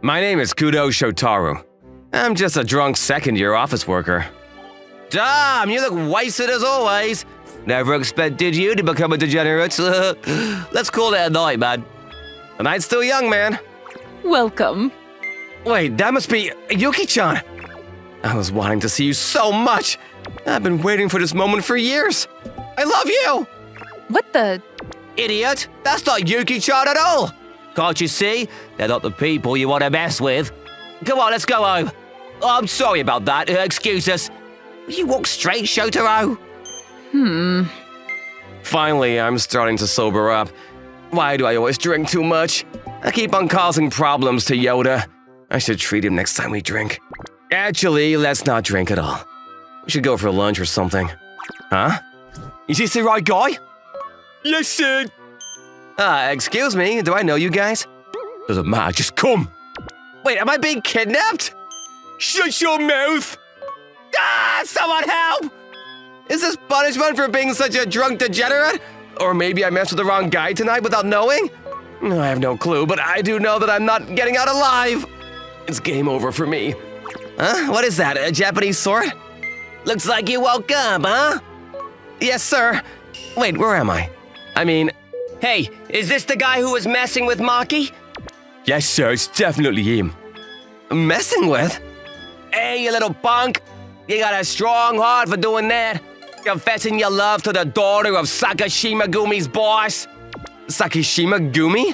My name is Kudo Shotaru. I'm just a drunk second-year office worker. Damn, you look wasted as always. Never expected you to become a degenerate. Let's call it a night, man. The night's still young, man. Welcome. Wait, that must be Yuki-chan. I was wanting to see you so much. I've been waiting for this moment for years. I love you! What the? Idiot! That's not Yuki-chan at all! Can't you see? They're not the people you want to mess with. Come on, let's go home. Oh, I'm sorry about that. Excuse us. Will you walk straight, Shotaro? Finally, I'm starting to sober up. Why do I always drink too much? I keep on causing problems to Yoda. I should treat him next time we drink. Actually, let's not drink at all. We should go for lunch or something. Huh? Is this the right guy? Yes, sir. Excuse me, do I know you guys? Doesn't matter, just come. Wait, am I being kidnapped? Shut your mouth! Ah, someone help! Is this punishment for being such a drunk degenerate? Or maybe I messed with the wrong guy tonight without knowing? I have no clue, but I do know that I'm not getting out alive. It's game over for me. Huh? What is that, a Japanese sword? Looks like you woke up, huh? Yes, sir. Wait, where am I? Hey, is this the guy who was messing with Maki? Yes, sir, it's definitely him. Messing with? Hey, you little punk. You got a strong heart for doing that. Confessing your love to the daughter of Sakashima Gumi's boss. Sakashima Gumi?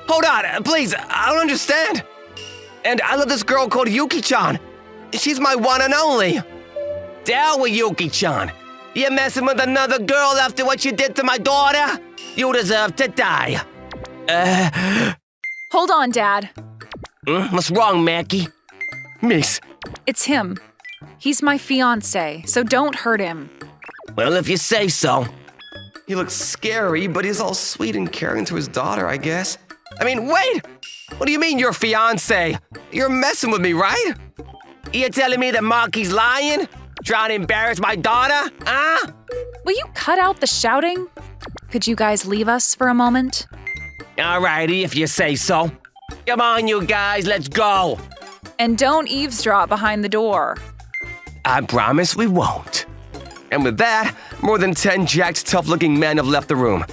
Hold on, please, I don't understand. And I love this girl called Yuki-chan. She's my one and only. Down with Yuki-chan. You're messing with another girl after what you did to my daughter? You deserve to die. Hold on, Dad. What's wrong, Mackie? Miss. It's him. He's my fiancé, so don't hurt him. Well, if you say so. He looks scary, but he's all sweet and caring to his daughter, I guess. Wait! What do you mean, your fiancé? You're messing with me, right? You're telling me that Maki's lying? Trying to embarrass my daughter? Huh? Will you cut out the shouting? Could you guys leave us for a moment? Alrighty, if you say so. Come on, you guys, let's go. And don't eavesdrop behind the door. I promise we won't. And with that, more than 10 jacked, tough-looking men have left the room.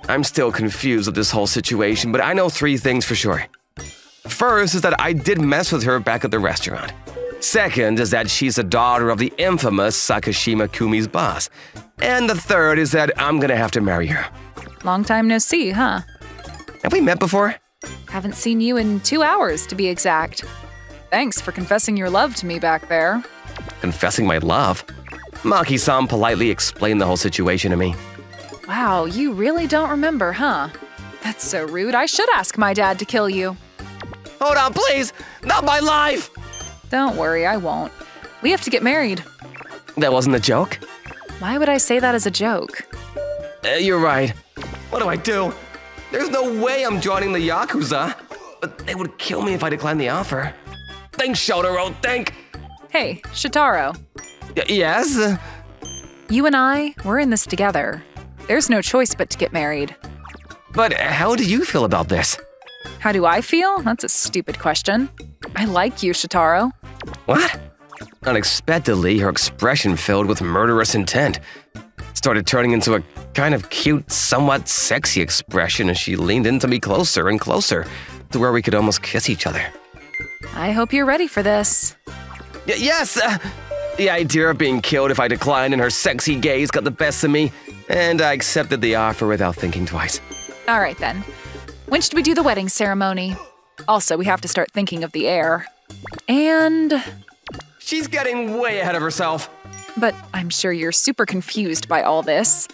I'm still confused with this whole situation, but I know 3 things for sure. First is that I did mess with her back at the restaurant. Second is that she's the daughter of the infamous Sakashima Kumi's boss. And the third is that I'm gonna have to marry her. Long time no see, huh? Have we met before? Haven't seen you in 2 hours, to be exact. Thanks for confessing your love to me back there. Confessing my love? Maki-san politely explained the whole situation to me. Wow, you really don't remember, huh? That's so rude. I should ask my dad to kill you. Hold on, please! Not my life! Don't worry, I won't. We have to get married. That wasn't a joke? Why would I say that as a joke? You're right. What do I do? There's no way I'm joining the Yakuza. But they would kill me if I declined the offer. Thanks, Shotaro, think! Hey, Shotaro. Yes? You and I, we're in this together. There's no choice but to get married. But how do you feel about this? How do I feel? That's a stupid question. I like you, Shotaro. What? Unexpectedly, her expression filled with murderous intent. Started turning into a kind of cute, somewhat sexy expression as she leaned into me closer and closer to where we could almost kiss each other. I hope you're ready for this. Yes! The idea of being killed if I declined and her sexy gaze got the best of me, and I accepted the offer without thinking twice. All right, then. When should we do the wedding ceremony? Also, we have to start thinking of the heir. And... She's getting way ahead of herself. But I'm sure you're super confused by all this.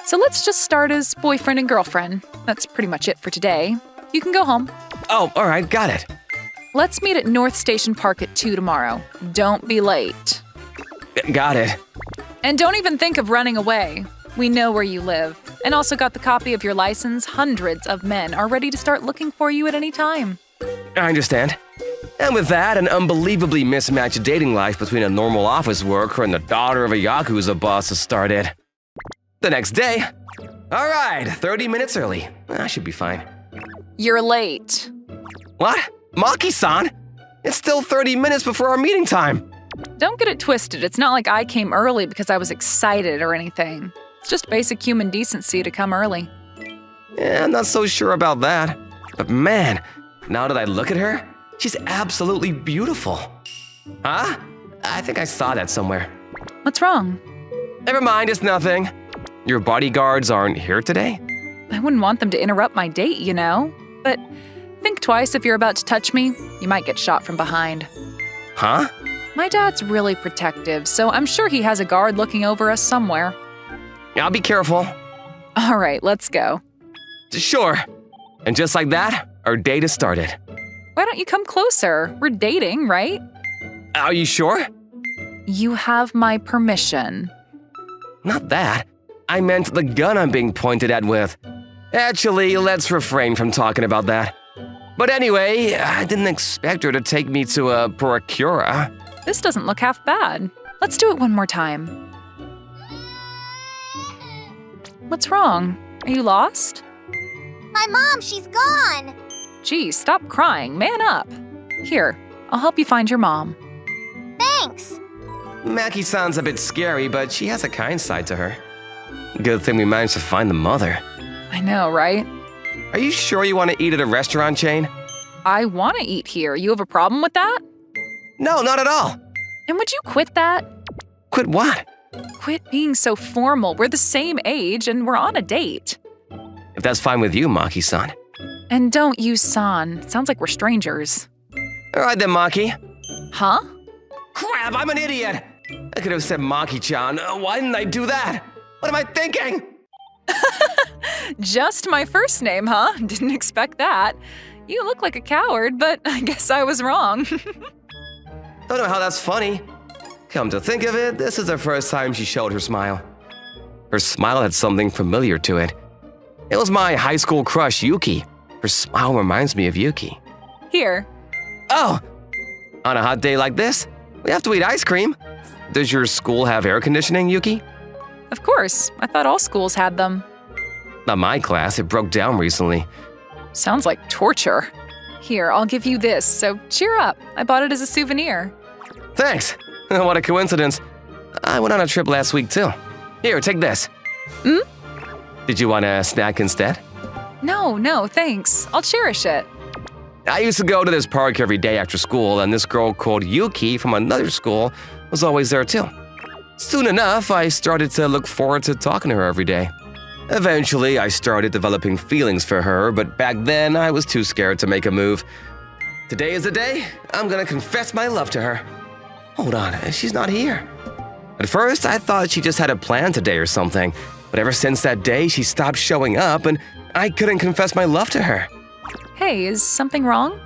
So let's just start as boyfriend and girlfriend. That's pretty much it for today. You can go home. Oh, all right, got it. Let's meet at North Station Park at 2 tomorrow. Don't be late. Got it. And don't even think of running away. We know where you live. And also got the copy of your license. Hundreds of men are ready to start looking for you at any time. I understand. And with that, an unbelievably mismatched dating life between a normal office worker and the daughter of a Yakuza boss has started. The next day. All right, 30 minutes early. I should be fine. You're late. What? Maki-san? It's still 30 minutes before our meeting time. Don't get it twisted. It's not like I came early because I was excited or anything. It's just basic human decency to come early. Yeah, I'm not so sure about that. But man, now that I look at her, she's absolutely beautiful. Huh? I think I saw that somewhere. What's wrong? Never mind, it's nothing. Your bodyguards aren't here today? I wouldn't want them to interrupt my date, you know? But think twice if you're about to touch me. You might get shot from behind. Huh? My dad's really protective, so I'm sure he has a guard looking over us somewhere. I'll be careful. All right, let's go. Sure. And just like that, our date has started. Why don't you come closer? We're dating, right? Are you sure? You have my permission. Not that. I meant the gun I'm being pointed at with. Actually, let's refrain from talking about that. But anyway, I didn't expect her to take me to a procura. This doesn't look half bad. Let's do it one more time. What's wrong? Are you lost? My mom, she's gone. Gee, stop crying. Man up. Here, I'll help you find your mom. Thanks. Maki sounds a bit scary, but she has a kind side to her. Good thing we managed to find the mother. I know, right? Are you sure you want to eat at a restaurant chain? I want to eat here. You have a problem with that? No, not at all. And would you quit that? Quit what? Quit being so formal. We're the same age and we're on a date. If that's fine with you, Maki-san. And don't use san. Sounds like we're strangers. All right then, Maki. Huh? Crap, I'm an idiot. I could have said Maki-chan. Why didn't I do that? What am I thinking? Just my first name, huh? Didn't expect that. You look like a coward, but I guess I was wrong. Don't know how that's funny. Come to think of it, this is the first time she showed her smile. Her smile had something familiar to it. It was my high school crush, Yuki. Her smile reminds me of Yuki. Here. Oh! On a hot day like this, we have to eat ice cream. Does your school have air conditioning, Yuki? Of course. I thought all schools had them. Not my class, it broke down recently. Sounds like torture. Here, I'll give you this, so cheer up. I bought it as a souvenir. Thanks. What a coincidence. I went on a trip last week too. Here, take this. Did you want a snack instead? No, thanks. I'll cherish it. I used to go to this park every day after school, and this girl called Yuki from another school was always there too. Soon enough, I started to look forward to talking to her every day. Eventually, I started developing feelings for her, but back then, I was too scared to make a move. Today is the day I'm gonna confess my love to her. Hold on, she's not here. At first, I thought she just had a plan today or something, but ever since that day, she stopped showing up and I couldn't confess my love to her. Hey, is something wrong?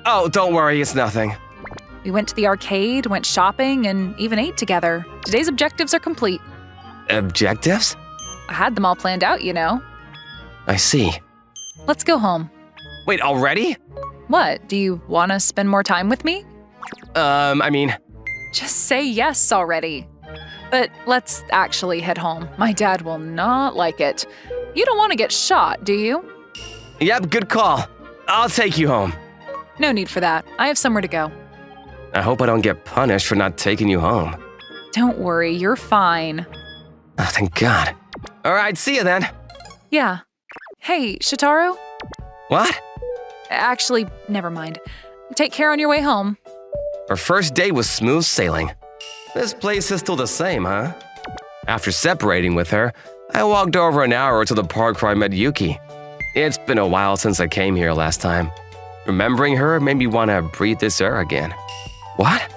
Oh, don't worry, it's nothing. We went to the arcade, went shopping, and even ate together. Today's objectives are complete. Objectives? I had them all planned out, you know. I see. Let's go home. Wait, already? What, do you want to spend more time with me? I mean… Just say yes already. But let's actually head home. My dad will not like it. You don't want to get shot, do you? Yep, good call. I'll take you home. No need for that. I have somewhere to go. I hope I don't get punished for not taking you home. Don't worry, you're fine. Oh, thank God. All right, see you then. Yeah. Hey, Shitaro? What? Actually, never mind. Take care on your way home. Our first date was smooth sailing. This place is still the same, huh? After separating with her, I walked over an hour to the park where I met Yuki. It's been a while since I came here last time. Remembering her made me want to breathe this air again. What?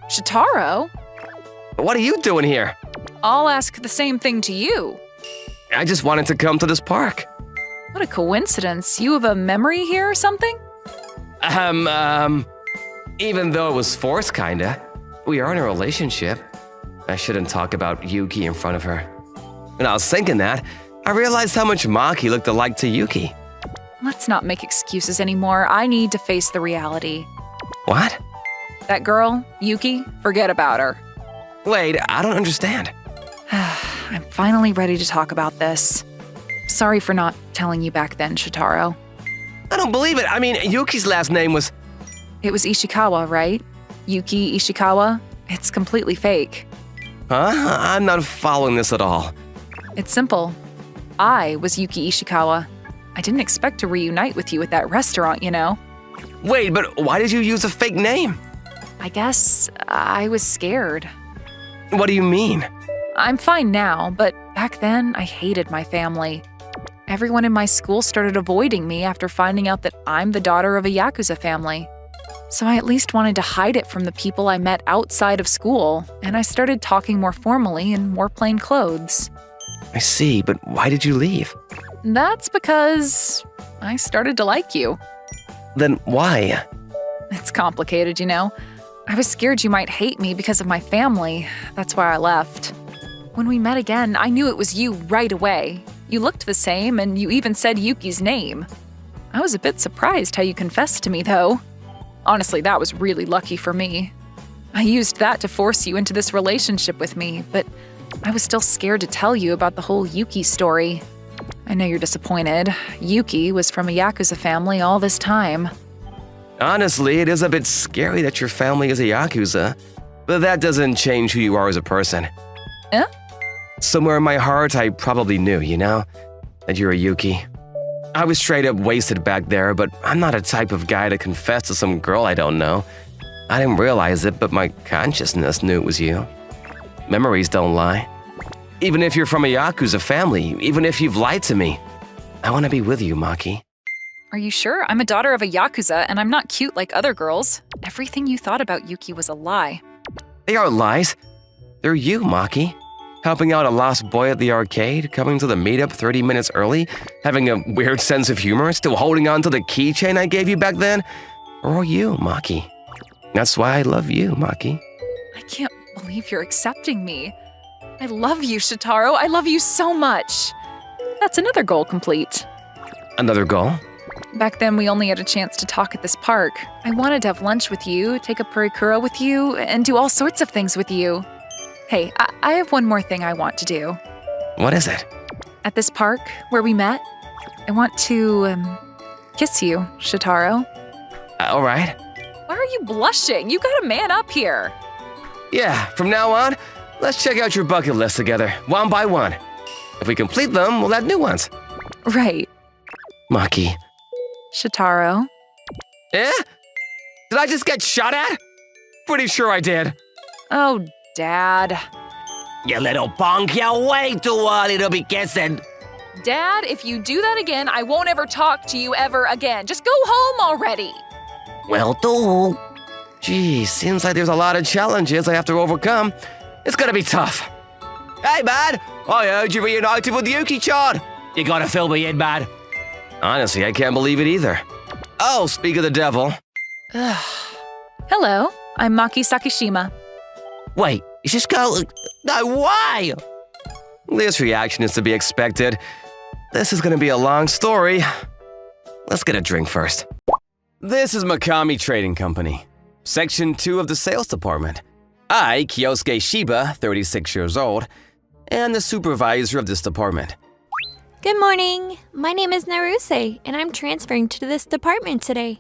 Shitaro? What are you doing here? I'll ask the same thing to you. I just wanted to come to this park. What a coincidence. You have a memory here or something? Even though it was forced, kinda. We are in a relationship. I shouldn't talk about Yuki in front of her. When I was thinking that, I realized how much Maki looked alike to Yuki. Let's not make excuses anymore. I need to face the reality. What? That girl, Yuki, forget about her. Wait, I don't understand. I'm finally ready to talk about this. Sorry for not telling you back then, Shitaro. I don't believe it. I mean, Yuki's last name was… It was Ishikawa, right? Yuki Ishikawa? It's completely fake. Huh? I'm not following this at all. It's simple. I was Yuki Ishikawa. I didn't expect to reunite with you at that restaurant, you know? Wait, but why did you use a fake name? I guess I was scared. What do you mean? I'm fine now, but back then I hated my family. Everyone in my school started avoiding me after finding out that I'm the daughter of a Yakuza family. So I at least wanted to hide it from the people I met outside of school, and I started talking more formally and wore plain clothes. I see, but why did you leave? That's because I started to like you. Then why? It's complicated, you know. I was scared you might hate me because of my family. That's why I left. When we met again, I knew it was you right away. You looked the same, and you even said Yuki's name. I was a bit surprised how you confessed to me, though. Honestly, that was really lucky for me. I used that to force you into this relationship with me, but I was still scared to tell you about the whole Yuki story. I know you're disappointed. Yuki was from a Yakuza family all this time. Honestly, it is a bit scary that your family is a Yakuza, but that doesn't change who you are as a person. Eh? Somewhere in my heart, I probably knew, you know, that you're a Yuki. I was straight up wasted back there, but I'm not a type of guy to confess to some girl I don't know. I didn't realize it, but my consciousness knew it was you. Memories don't lie. Even if you're from a Yakuza family, even if you've lied to me, I want to be with you, Maki. Are you sure? I'm a daughter of a Yakuza, and I'm not cute like other girls. Everything you thought about Yuki was a lie. They aren't lies. They're you, Maki. Helping out a lost boy at the arcade, coming to the meetup 30 minutes early, having a weird sense of humor, still holding on to the keychain I gave you back then? Or you, Maki? That's why I love you, Maki. I can't believe you're accepting me. I love you, Shitaro. I love you so much. That's another goal complete. Another goal? Back then, we only had a chance to talk at this park. I wanted to have lunch with you, take a purikura with you, and do all sorts of things with you. Hey, I have one more thing I want to do. What is it? At this park where we met, I want to, kiss you, Shitaro. All right. Why are you blushing? You gotta man up here. Yeah, from now on, let's check out your bucket list together, one by one. If we complete them, we'll add new ones. Right. Maki. Shitaro. Eh? Did I just get shot at? Pretty sure I did. Oh, Dad. You little punk, you're way too early to be kissing. Dad, if you do that again, I won't ever talk to you ever again. Just go home already. Well, do. Geez, seems like there's a lot of challenges I have to overcome. It's gonna be tough. Hey, man! I heard you reunited with Yuki-chan! You gotta fill me in, man. Honestly, I can't believe it either. Oh, speak of the devil. Hello, I'm Maki Sakishima. Wait, is this girl... No way! This reaction is to be expected. This is gonna be a long story. Let's get a drink first. This is Makami Trading Company, Section 2 of the Sales Department. I, Kyosuke Shiba, 36 years old, am the supervisor of this department. Good morning. My name is Naruse, and I'm transferring to this department today.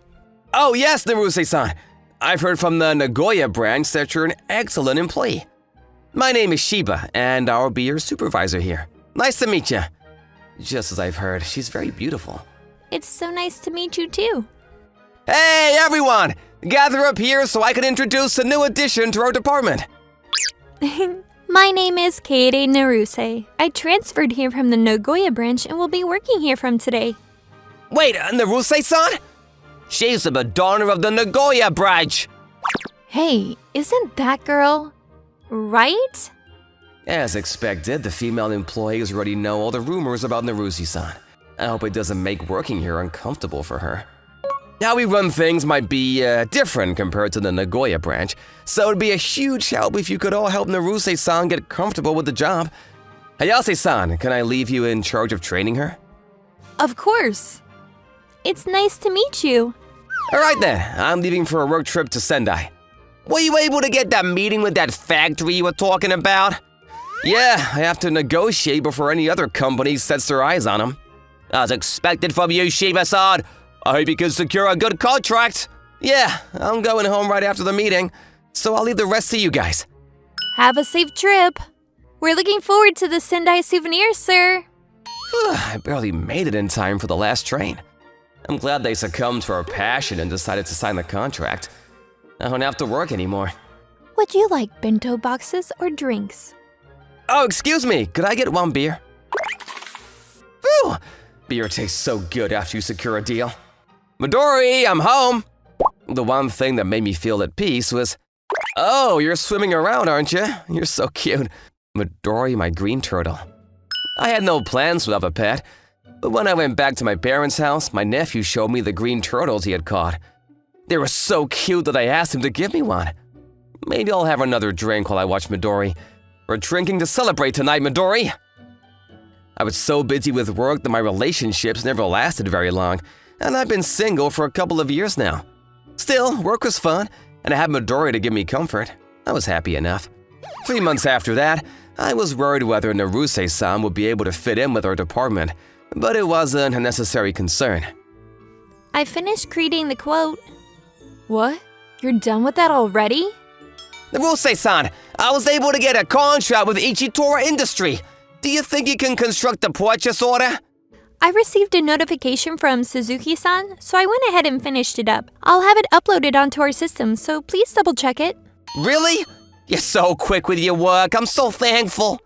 Oh yes, Naruse-san. I've heard from the Nagoya branch that you're an excellent employee. My name is Shiba, and I'll be your supervisor here. Nice to meet you. Just as I've heard, she's very beautiful. It's so nice to meet you, too. Hey, everyone! Gather up here so I can introduce a new addition to our department. My name is Kaede Naruse. I transferred here from the Nagoya branch and will be working here from today. Wait, Naruse-san? She's the Madonna of the Nagoya branch. Hey, isn't that girl right? As expected, the female employees already know all the rumors about Naruse-san. I hope it doesn't make working here uncomfortable for her. How we run things might be different compared to the Nagoya branch, so it'd be a huge help if you could all help Naruse-san get comfortable with the job. Hayase-san, can I leave you in charge of training her? Of course. It's nice to meet you. All right then, I'm leaving for a work trip to Sendai. Were you able to get that meeting with that factory you were talking about? Yeah, I have to negotiate before any other company sets their eyes on them. As expected from you, Shiba-san. I hope you can secure a good contract. Yeah, I'm going home right after the meeting, so I'll leave the rest to you guys. Have a safe trip. We're looking forward to the Sendai souvenir, sir. I barely made it in time for the last train. I'm glad they succumbed to our passion and decided to sign the contract. I don't have to work anymore. Would you like bento boxes or drinks? Oh, excuse me, could I get one beer? Whew! Beer tastes so good after you secure a deal. Midori, I'm home! The one thing that made me feel at peace was, oh, you're swimming around, aren't you? You're so cute. Midori, my green turtle. I had no plans to have a pet, but when I went back to my parents' house, my nephew showed me the green turtles he had caught. They were so cute that I asked him to give me one. Maybe I'll have another drink while I watch Midori. We're drinking to celebrate tonight, Midori! I was so busy with work that my relationships never lasted very long, and I've been single for a couple of years now. Still, work was fun, and I had Midori to give me comfort. I was happy enough. 3 months after that, I was worried whether Naruse-san would be able to fit in with our department, but it wasn't a necessary concern. I finished creating the quote. What? You're done with that already? Naruse-san, I was able to get a contract with Ichitora Industry. Do you think you can construct a purchase order? I received a notification from Suzuki-san, so I went ahead and finished it up. I'll have it uploaded onto our system, so please double check it. Really? You're so quick with your work, I'm so thankful.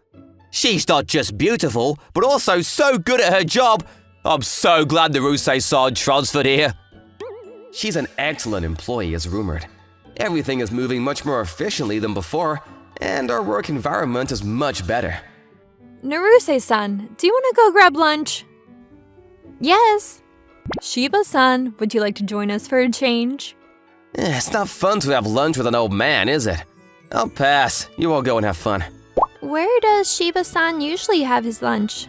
She's not just beautiful, but also so good at her job. I'm so glad Naruse-san transferred here. She's an excellent employee, as rumored. Everything is moving much more efficiently than before, and our work environment is much better. Naruse-san, do you want to go grab lunch? Yes. Shiba-san, would you like to join us for a change? It's not fun to have lunch with an old man, is it? I'll pass. You all go and have fun. Where does Shiba-san usually have his lunch?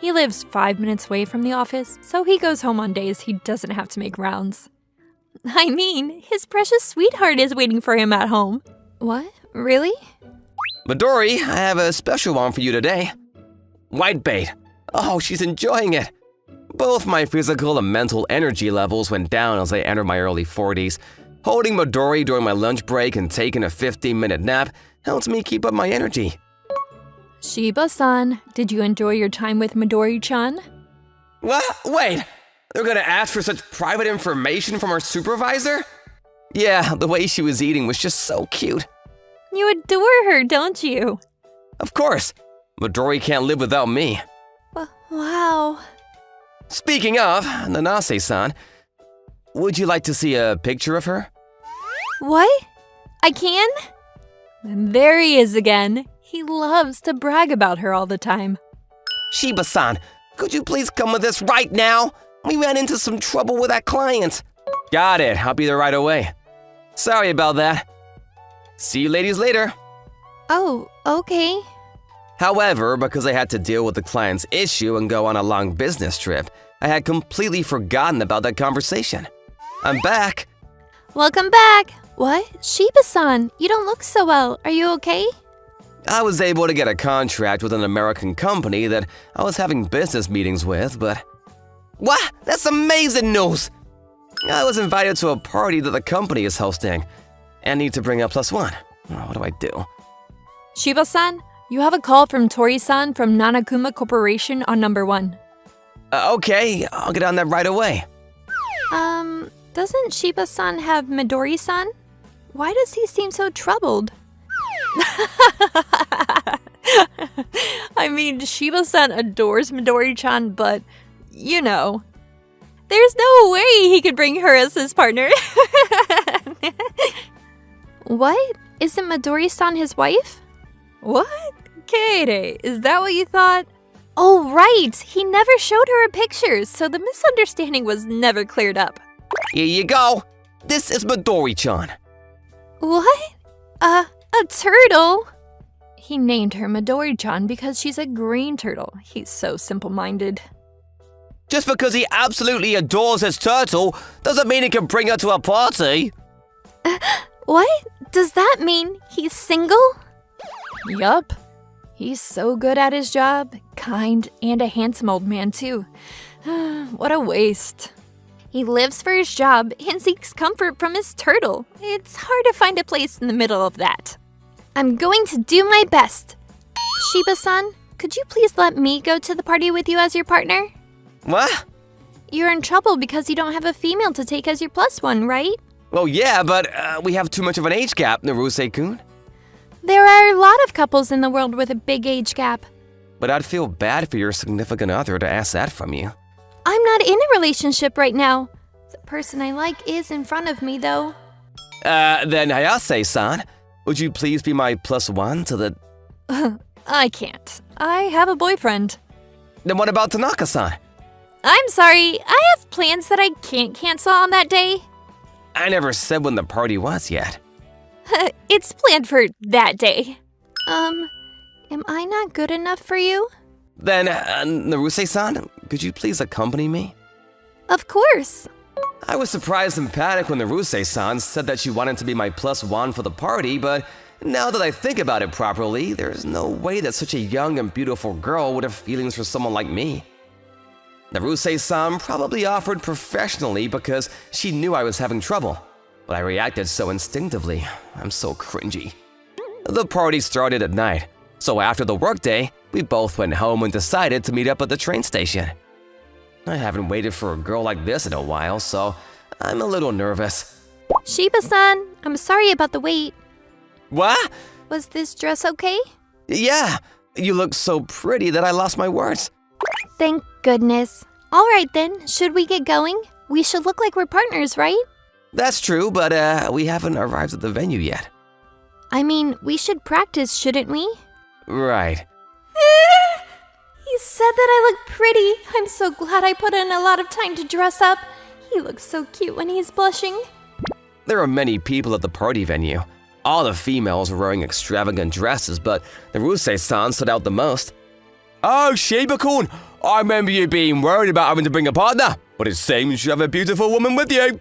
He lives 5 minutes away from the office, so he goes home on days he doesn't have to make rounds. I mean, his precious sweetheart is waiting for him at home. What? Really? Midori, I have a special one for you today. Whitebait. Oh, she's enjoying it. Both my physical and mental energy levels went down as I entered my early 40s. Holding Midori during my lunch break and taking a 15-minute nap helps me keep up my energy. Shiba-san, did you enjoy your time with Midori-chan? What? Wait! They're gonna ask for such private information from our supervisor? Yeah, the way she was eating was just so cute. You adore her, don't you? Of course. Midori can't live without me. Wow. Speaking of, Nanase-san, would you like to see a picture of her? What? I can? And there he is again. He loves to brag about her all the time. Shiba-san, could you please come with us right now? We ran into some trouble with that client. Got it, I'll be there right away. Sorry about that. See you ladies later. Oh, okay. However, because I had to deal with the client's issue and go on a long business trip, I had completely forgotten about that conversation. I'm back. Welcome back. What? Shiba-san, you don't look so well. Are you okay? I was able to get a contract with an American company that I was having business meetings with, but... What? That's amazing news! I was invited to a party that the company is hosting, and need to bring up +1. What do I do? Shiba-san, you have a call from Tori-san from NanaKuma Corporation on number 1. Okay, I'll get on that right away. Doesn't Shiba-san have Midori-san? Why does he seem so troubled? I mean, Shiba-san adores Midori-chan, but, you know, there's no way he could bring her as his partner. What? Isn't Midori-san his wife? What? Katie, is that what you thought? Oh, right! He never showed her a picture, so the misunderstanding was never cleared up. Here you go. This is Midori-chan. What? A turtle? He named her Midori-chan because she's a green turtle. He's so simple-minded. Just because he absolutely adores his turtle doesn't mean he can bring her to a party. What? Does that mean he's single? Yup. He's so good at his job, kind, and a handsome old man, too. What a waste. He lives for his job and seeks comfort from his turtle. It's hard to find a place in the middle of that. I'm going to do my best. Shiba-san, could you please let me go to the party with you as your partner? What? You're in trouble because you don't have a female to take as your plus one, right? Well, yeah, but we have too much of an age gap, Naruse-kun. There are a lot of couples in the world with a big age gap. But I'd feel bad for your significant other to ask that from you. I'm not in a relationship right now. The person I like is in front of me, though. Then Hayase-san, would you please be my plus one to the... I can't. I have a boyfriend. Then what about Tanaka-san? I'm sorry, I have plans that I can't cancel on that day. I never said when the party was yet. It's planned for that day. Am I not good enough for you? Then, Naruse-san, could you please accompany me? Of course. I was surprised and panicked when Naruse-san said that she wanted to be my plus one for the party, but now that I think about it properly, there's no way that such a young and beautiful girl would have feelings for someone like me. Naruse-san probably offered professionally because she knew I was having trouble, but I reacted so instinctively. I'm so cringy. The party started at night, so after the workday, we both went home and decided to meet up at the train station. I haven't waited for a girl like this in a while, so I'm a little nervous. Shiba-san, I'm sorry about the wait. What? Was this dress okay? Yeah, you look so pretty that I lost my words. Thank goodness. All right then, should we get going? We should look like we're partners, right? That's true, but we haven't arrived at the venue yet. I mean, we should practice, shouldn't we? Right. He said that I look pretty. I'm so glad I put in a lot of time to dress up. He looks so cute when he's blushing. There are many people at the party venue. All the females were wearing extravagant dresses, but Naruse-san stood out the most. Oh, Shiba-kun, I remember you being worried about having to bring a partner, but it seems you have a beautiful woman with you.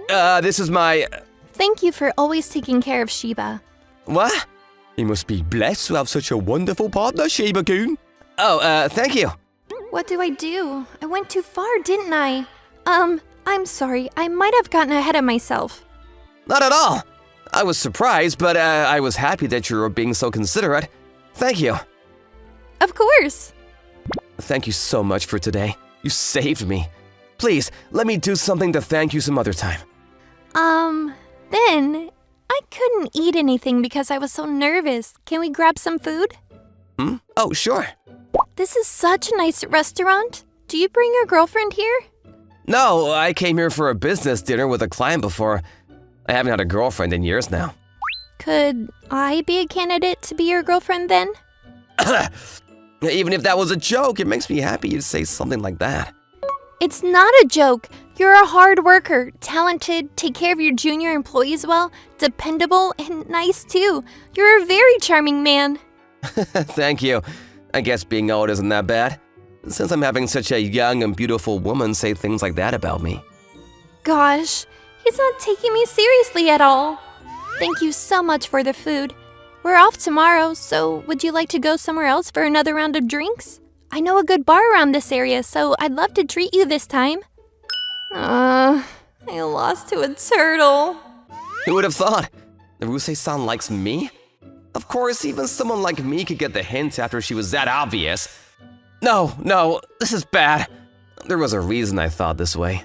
This is my... Thank you for always taking care of Shiba. What? You must be blessed to have such a wonderful partner, Shiba-kun. Oh, thank you. What do? I went too far, didn't I? I'm sorry. I might have gotten ahead of myself. Not at all. I was surprised, but I was happy that you were being so considerate. Thank you. Of course. Thank you so much for today. You saved me. Please, let me do something to thank you some other time. Then, I couldn't eat anything because I was so nervous. Can we grab some food? Oh, sure. This is such a nice restaurant. Do you bring your girlfriend here? No, I came here for a business dinner with a client before. I haven't had a girlfriend in years now. Could I be a candidate to be your girlfriend then? Even if that was a joke, it makes me happy you'd say something like that. It's not a joke. You're a hard worker, talented, take care of your junior employees well, dependable, and nice too. You're a very charming man. Thank you. I guess being old isn't that bad, since I'm having such a young and beautiful woman say things like that about me. Gosh, he's not taking me seriously at all. Thank you so much for the food. We're off tomorrow, so would you like to go somewhere else for another round of drinks? I know a good bar around this area, so I'd love to treat you this time. I lost to a turtle. Who would have thought? Naruse-san likes me? Of course, even someone like me could get the hint after she was that obvious. No, this is bad. There was a reason I thought this way.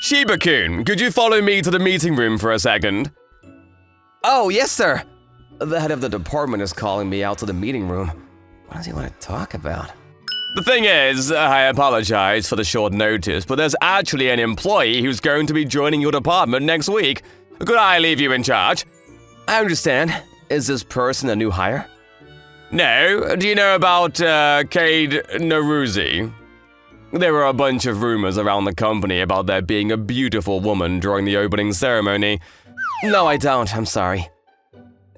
Shiba-kun, could you follow me to the meeting room for a second? Oh, yes, sir. The head of the department is calling me out to the meeting room. What does he want to talk about? The thing is, I apologize for the short notice, but there's actually an employee who's going to be joining your department next week. Could I leave you in charge? I understand. Is this person a new hire? No. Do you know about Cade Naruzi? There were a bunch of rumors around the company about there being a beautiful woman during the opening ceremony. No, I don't. I'm sorry.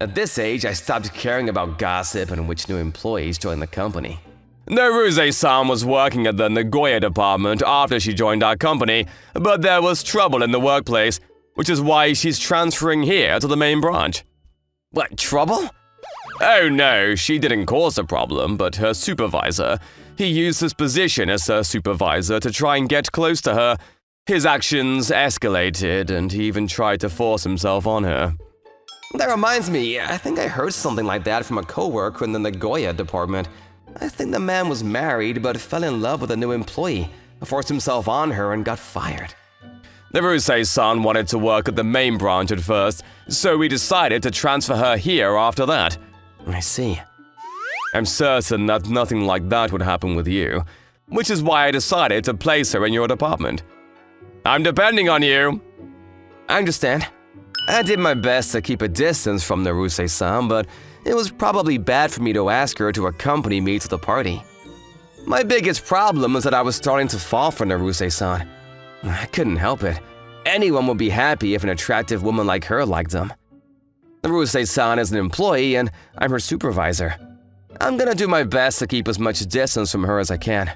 At this age, I stopped caring about gossip and which new employees joined the company. Naruze-san was working at the Nagoya department after she joined our company, but there was trouble in the workplace, which is why she's transferring here to the main branch. What, trouble? Oh no, she didn't cause the problem, but her supervisor. He used his position as her supervisor to try and get close to her. His actions escalated, and he even tried to force himself on her. That reminds me, I think I heard something like that from a coworker in the Nagoya department. I think the man was married but fell in love with a new employee, forced himself on her, and got fired. The Rusei-san wanted to work at the main branch at first, so we decided to transfer her here after that. I see. I'm certain that nothing like that would happen with you, which is why I decided to place her in your department. I'm depending on you. I understand. I did my best to keep a distance from the Rusei-san, but it was probably bad for me to ask her to accompany me to the party. My biggest problem was that I was starting to fall for the Rusei-san. I couldn't help it. Anyone would be happy if an attractive woman like her liked them. The Rusei-san is an employee, and I'm her supervisor. I'm gonna do my best to keep as much distance from her as I can.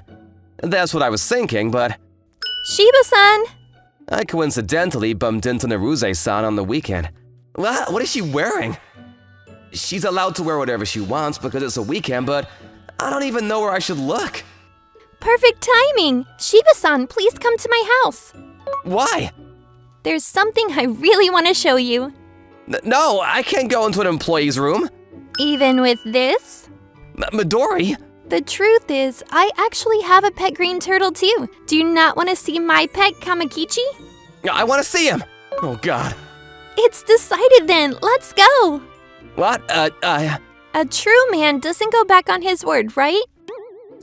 That's what I was thinking, but… Shiba-san! I coincidentally bumped into Naruse-san on the weekend. What is she wearing? She's allowed to wear whatever she wants because it's a weekend, but I don't even know where I should look. Perfect timing! Shiba-san, please come to my house. Why? There's something I really want to show you. No, I can't go into an employee's room. Even with this? Midori? The truth is, I actually have a pet green turtle too. Do you not want to see my pet Kamakichi? I want to see him. Oh God. It's decided then. Let's go. What? A true man doesn't go back on his word, right?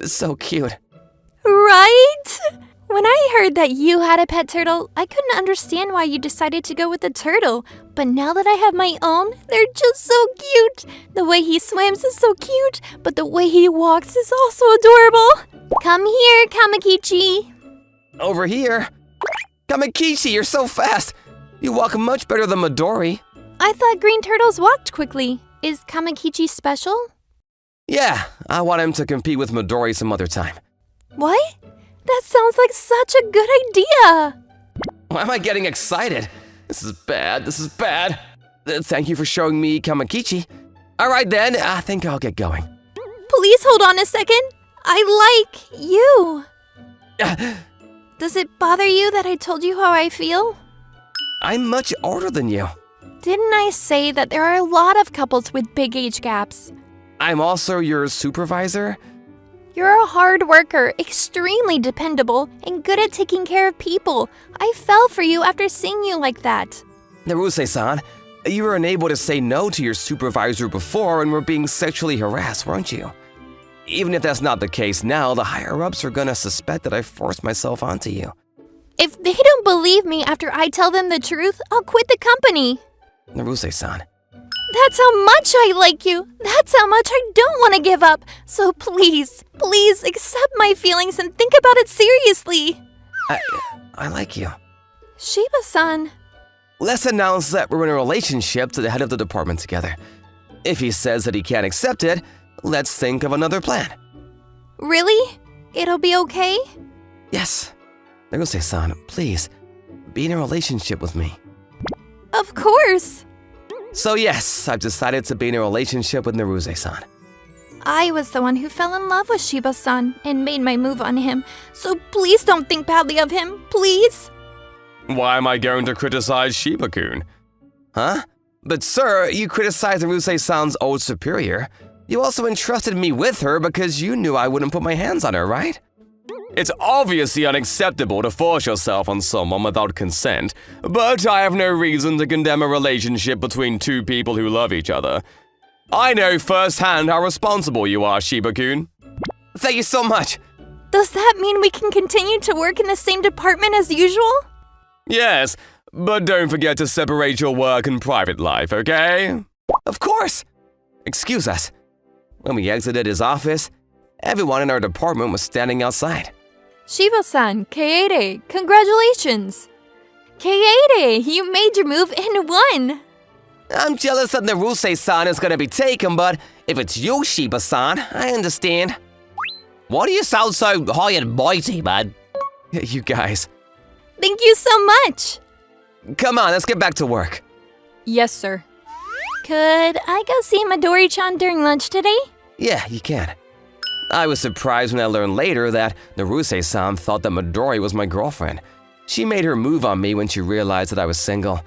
So cute. Right? When I heard that you had a pet turtle, I couldn't understand why you decided to go with the turtle. But now that I have my own, they're just so cute. The way he swims is so cute, but the way he walks is also adorable. Come here, Kamakichi. Over here? Kamakichi, you're so fast. You walk much better than Midori. I thought green turtles walked quickly. Is Kamakichi special? Yeah, I want him to compete with Midori some other time. What? That sounds like such a good idea. Why am I getting excited? This is bad, this is bad. Thank you for showing me Kamakichi. Alright then, I think I'll get going. Please hold on a second. I like you. Does it bother you that I told you how I feel? I'm much older than you. Didn't I say that there are a lot of couples with big age gaps? I'm also your supervisor? You're a hard worker, extremely dependable, and good at taking care of people. I fell for you after seeing you like that. Naruse-san, you were unable to say no to your supervisor before and were being sexually harassed, weren't you? Even if that's not the case now, the higher-ups are gonna suspect that I forced myself onto you. If they don't believe me after I tell them the truth, I'll quit the company. Naruse-san. That's how much I like you. That's how much I don't want to give up. So please, please accept my feelings and think about it seriously. I like you. Shiba-san. Let's announce that we're in a relationship to the head of the department together. If he says that he can't accept it, let's think of another plan. Really? It'll be okay? Yes. Naruse-san, please, be in a relationship with me. Of course. So yes, I've decided to be in a relationship with Naruse-san. I was the one who fell in love with Shiba-san and made my move on him, so please don't think badly of him, please. Why am I going to criticize Shiba-kun? Huh? But sir, you criticized Naruse-san's old superior. You also entrusted me with her because you knew I wouldn't put my hands on her, right? It's obviously unacceptable to force yourself on someone without consent, but I have no reason to condemn a relationship between two people who love each other. I know firsthand how responsible you are, Shiba-kun. Thank you so much. Does that mean we can continue to work in the same department as usual? Yes, but don't forget to separate your work and private life, okay? Of course. Excuse us. When we exited his office, everyone in our department was standing outside. Shiba-san, Kaede, congratulations! Kaede, you made your move and won! I'm jealous that Naruse-san is gonna be taken, but if it's you, Shiba-san, I understand. Why do you sound so high and mighty, man? You guys. Thank you so much! Come on, let's get back to work. Yes, sir. Could I go see Midori-chan during lunch today? Yeah, you can. I was surprised when I learned later that Naruse-san thought that Midori was my girlfriend. She made her move on me when she realized that I was single,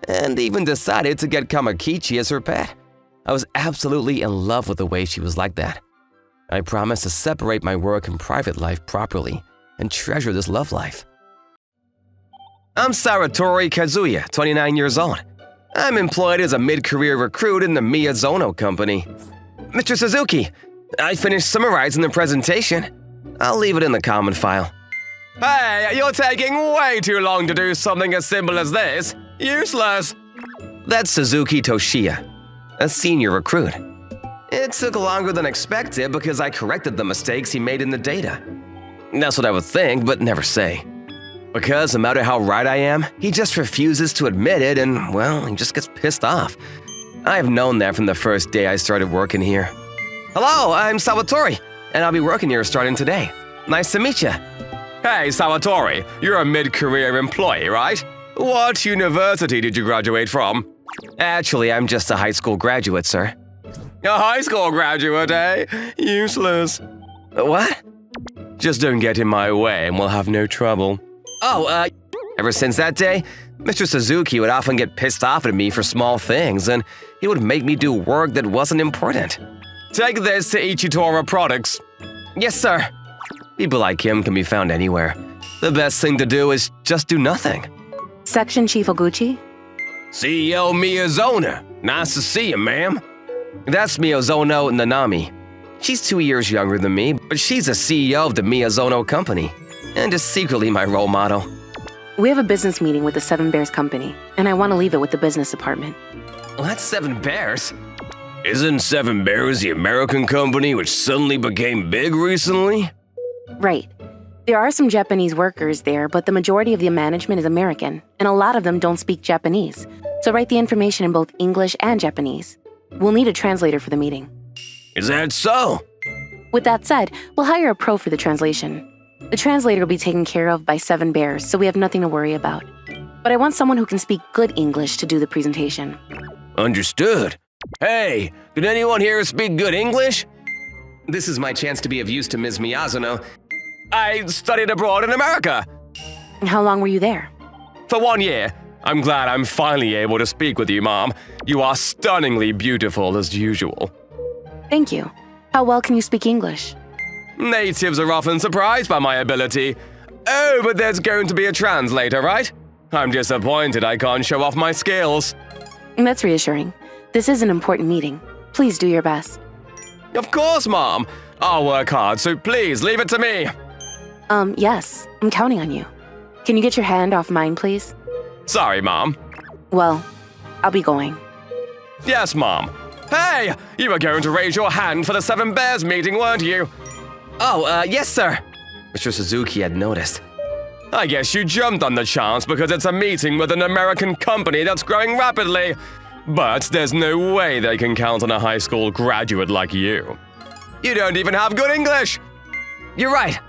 and even decided to get Kamakichi as her pet. I was absolutely in love with the way she was like that. I promised to separate my work and private life properly and treasure this love life. I'm Saratori Kazuya, 29 years old. I'm employed as a mid-career recruit in the Miyazono company. Mr. Suzuki, I finished summarizing the presentation. I'll leave it in the comment file. Hey, you're taking way too long to do something as simple as this. Useless. That's Suzuki Toshiya, a senior recruit. It took longer than expected because I corrected the mistakes he made in the data. That's what I would think, but never say. Because no matter how right I am, he just refuses to admit it and, well, he just gets pissed off. I've known that from the first day I started working here. Hello, I'm Sawatori, and I'll be working here starting today. Nice to meet you. Hey, Sawatori, you're a mid-career employee, right? What university did you graduate from? Actually, I'm just a high school graduate, sir. A high school graduate, eh? Useless. What? Just don't get in my way and we'll have no trouble. Oh, ever since that day, Mr. Suzuki would often get pissed off at me for small things, and he would make me do work that wasn't important. Take this to Ichitora Products. Yes, sir. People like him can be found anywhere. The best thing to do is just do nothing. Section Chief Oguchi? CEO Miyazono. Nice to see you, ma'am. That's Miyazono Nanami. She's 2 years younger than me, but she's the CEO of the Miyazono company, and is secretly my role model. We have a business meeting with the Seven Bears company, and I want to leave it with the business department. Well, that's Seven Bears. Isn't Seven Bears the American company which suddenly became big recently? Right. There are some Japanese workers there, but the majority of the management is American, and a lot of them don't speak Japanese, so write the information in both English and Japanese. We'll need a translator for the meeting. Is that so? With that said, we'll hire a pro for the translation. The translator will be taken care of by Seven Bears, so we have nothing to worry about. But I want someone who can speak good English to do the presentation. Understood. Hey, did anyone here speak good English? This is my chance to be of use to Ms. Miyazono. I studied abroad in America. How long were you there? For 1 year. I'm glad I'm finally able to speak with you, Mom. You are stunningly beautiful as usual. Thank you. How well can you speak English? Natives are often surprised by my ability. Oh, but there's going to be a translator, right? I'm disappointed I can't show off my skills. That's reassuring. This is an important meeting. Please do your best. Of course, Mom. I'll work hard, so please leave it to me. Yes. I'm counting on you. Can you get your hand off mine, please? Sorry, Mom. Well, I'll be going. Yes, Mom. Hey, you were going to raise your hand for the Seven Bears meeting, weren't you? Oh, yes, sir. Mr. Suzuki had noticed. I guess you jumped on the chance because it's a meeting with an American company that's growing rapidly. But there's no way they can count on a high school graduate like you. You don't even have good English. You're right.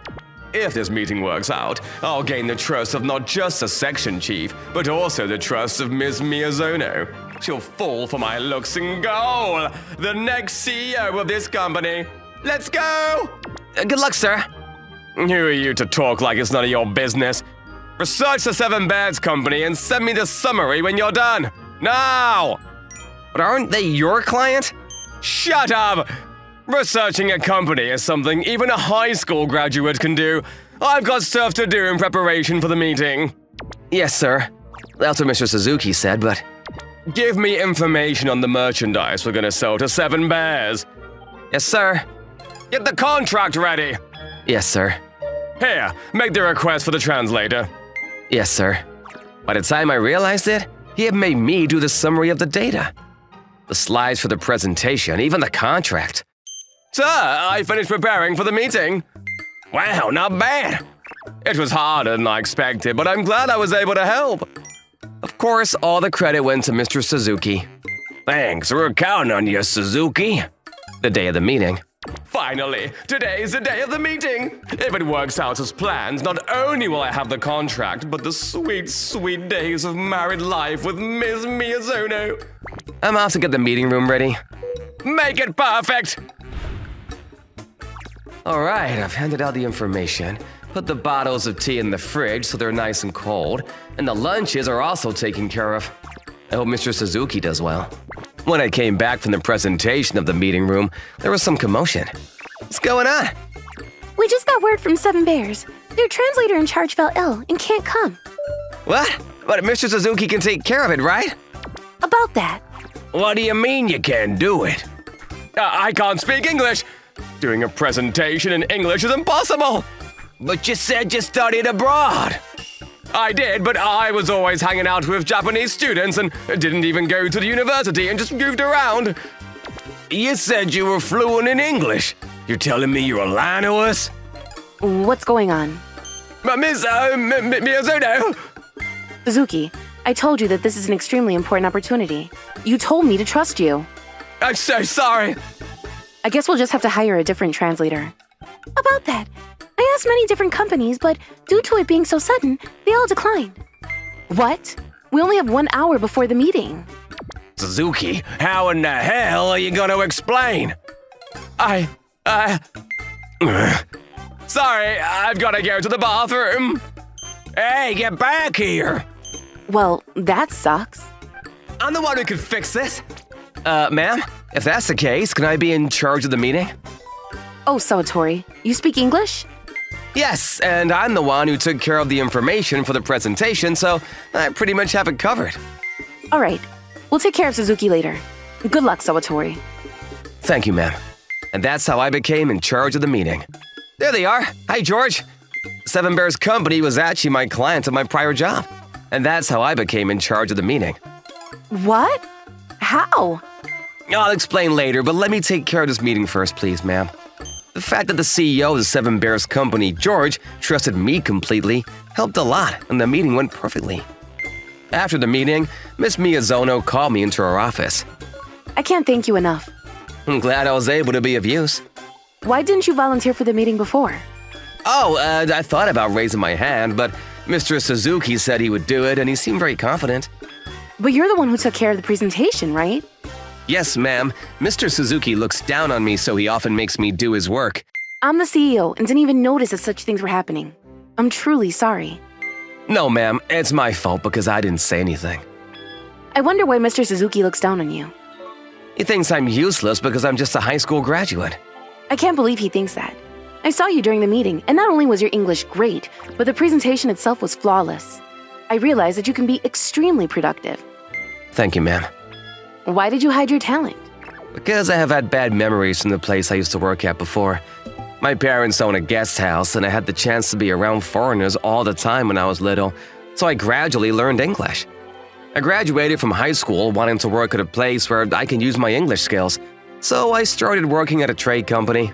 If this meeting works out, I'll gain the trust of not just the section chief, but also the trust of Ms. Miyazono. She'll fall for my looks and goal. The next CEO of this company. Let's go! Good luck, sir. Who are you to talk like it's none of your business? Research the Seven Bears company and send me the summary when you're done. Now! But aren't they your client? Shut up! Researching a company is something even a high school graduate can do. I've got stuff to do in preparation for the meeting. Yes, sir. That's what Mr. Suzuki said, but... Give me information on the merchandise we're gonna sell to Seven Bears. Yes, sir. Get the contract ready. Yes, sir. Here, make the request for the translator. Yes, sir. By the time I realized it, he had made me do the summary of the data. The slides for the presentation, even the contract. Sir, I finished preparing for the meeting. Wow, not bad. It was harder than I expected, but I'm glad I was able to help. Of course, all the credit went to Mr. Suzuki. Thanks, we're counting on you, Suzuki. The day of the meeting. Finally, today's the day of the meeting. If it works out as planned, not only will I have the contract, but the sweet, sweet days of married life with Ms. Miyazono. I'm off to get the meeting room ready. Make it perfect! Alright, I've handed out the information. put the bottles of tea in the fridge so they're nice and cold, and the lunches are also taken care of. I hope Mr. Suzuki does well. When I came back from the presentation of the meeting room, there was some commotion. What's going on? We just got word from Seven Bears. Their translator in charge fell ill and can't come. What? But Mr. Suzuki can take care of it, right? About that. What do you mean you can't do it? I can't speak English. Doing a presentation in English is impossible. But you said you studied abroad. I did, but I was always hanging out with Japanese students and didn't even go to the university and just goofed around. You said you were fluent in English. You're telling me you're lying to us? What's going on? But Miss Miyazono. Suzuki, I told you that this is an extremely important opportunity. You told me to trust you. I'm so sorry. I guess we'll just have to hire a different translator. About that, I asked many different companies, but due to it being so sudden, they all declined. What? We only have 1 hour before the meeting. Suzuki, how in the hell are you gonna explain? Sorry, I've got to go to the bathroom. Hey, get back here! Well, that sucks. I'm the one who can fix this. Ma'am, if that's the case, can I be in charge of the meeting? Oh, Sawatori, you speak English? Yes, and I'm the one who took care of the information for the presentation, so I pretty much have it covered. All right, we'll take care of Suzuki later. Good luck, Sawatori. Thank you, ma'am. And that's how I became in charge of the meeting. There they are. Hi, George. Seven Bears Company was actually my client at my prior job. And that's how I became in charge of the meeting. What? How? I'll explain later, but let me take care of this meeting first, please, ma'am. The fact that the CEO of the Seven Bears Company, George, trusted me completely helped a lot, and the meeting went perfectly. After the meeting, Miss Miyazono called me into her office. I can't thank you enough. I'm glad I was able to be of use. Why didn't you volunteer for the meeting before? I thought about raising my hand, but Mr. Suzuki said he would do it, and he seemed very confident. But you're the one who took care of the presentation, right? Yes, ma'am. Mr. Suzuki looks down on me, so he often makes me do his work. I'm the CEO and didn't even notice that such things were happening. I'm truly sorry. No, ma'am, it's my fault because I didn't say anything. I wonder why Mr. Suzuki looks down on you. He thinks I'm useless because I'm just a high school graduate. I can't believe he thinks that. I saw you during the meeting, and not only was your English great, but the presentation itself was flawless. I realized that you can be extremely productive. Thank you, ma'am. Why did you hide your talent? Because I have had bad memories from the place I used to work at before. My parents own a guest house, and I had the chance to be around foreigners all the time when I was little, so I gradually learned English. I graduated from high school wanting to work at a place where I can use my English skills, so I started working at a trade company.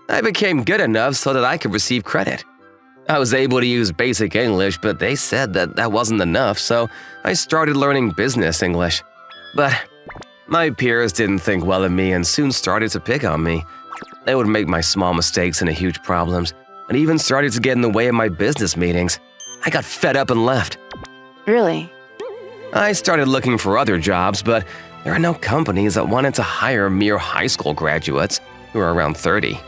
I became good enough so that I could receive credit. I was able to use basic English, but they said that wasn't enough, so I started learning business English. But my peers didn't think well of me and soon started to pick on me. They would make my small mistakes into huge problems, and even started to get in the way of my business meetings. I got fed up and left. Really? I started looking for other jobs, but there are no companies that wanted to hire mere high school graduates who are around 30.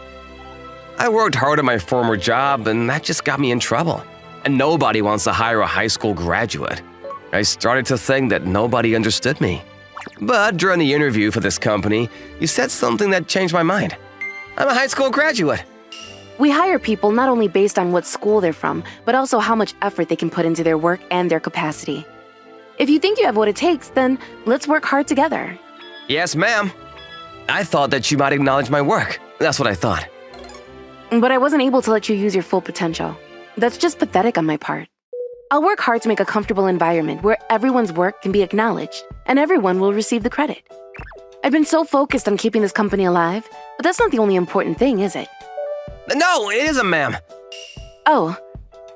I worked hard at my former job, and that just got me in trouble. And nobody wants to hire a high school graduate. I started to think that nobody understood me. But during the interview for this company, you said something that changed my mind. I'm a high school graduate. We hire people not only based on what school they're from, but also how much effort they can put into their work and their capacity. If you think you have what it takes, then let's work hard together. Yes, ma'am. I thought that you might acknowledge my work. That's what I thought. But I wasn't able to let you use your full potential. That's just pathetic on my part. I'll work hard to make a comfortable environment where everyone's work can be acknowledged and everyone will receive the credit. I've been so focused on keeping this company alive, but that's not the only important thing, is it? No, it isn't, ma'am. Oh,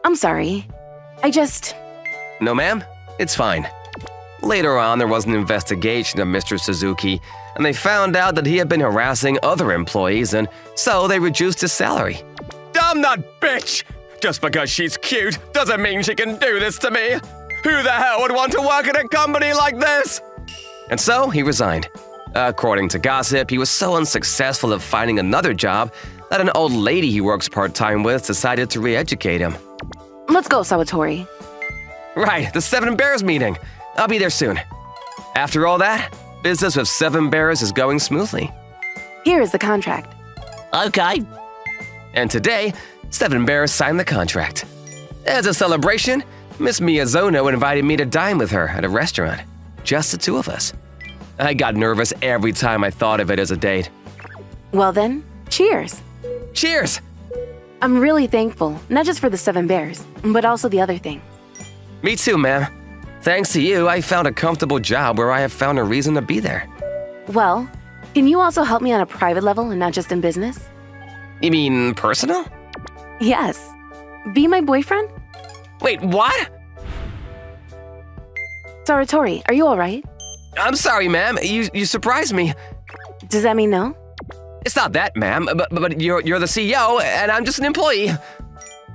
I'm sorry. No, ma'am. It's fine. Later on, there was an investigation of Mr. Suzuki, and they found out that he had been harassing other employees, and so they reduced his salary. Damn that bitch! Just because she's cute doesn't mean she can do this to me. Who the hell would want to work at a company like this? And so he resigned. According to gossip, he was so unsuccessful at finding another job that an old lady he works part-time with decided to re-educate him. Let's go, Sawatori. Right, the Seven Bears meeting. I'll be there soon. After all that, business with Seven Bears is going smoothly. Here is the contract. Okay. And today, Seven Bears signed the contract. As a celebration, Miss Miyazono invited me to dine with her at a restaurant. Just the two of us. I got nervous every time I thought of it as a date. Well then, cheers. Cheers! I'm really thankful, not just for the Seven Bears, but also the other thing. Me too, ma'am. Thanks to you, I found a comfortable job where I have found a reason to be there. Well, can you also help me on a private level and not just in business? You mean personal? Yes. Be my boyfriend? Wait, what? Sawatori, are you alright? I'm sorry, ma'am. You surprised me. Does that mean no? It's not that, ma'am, but you're the CEO and I'm just an employee.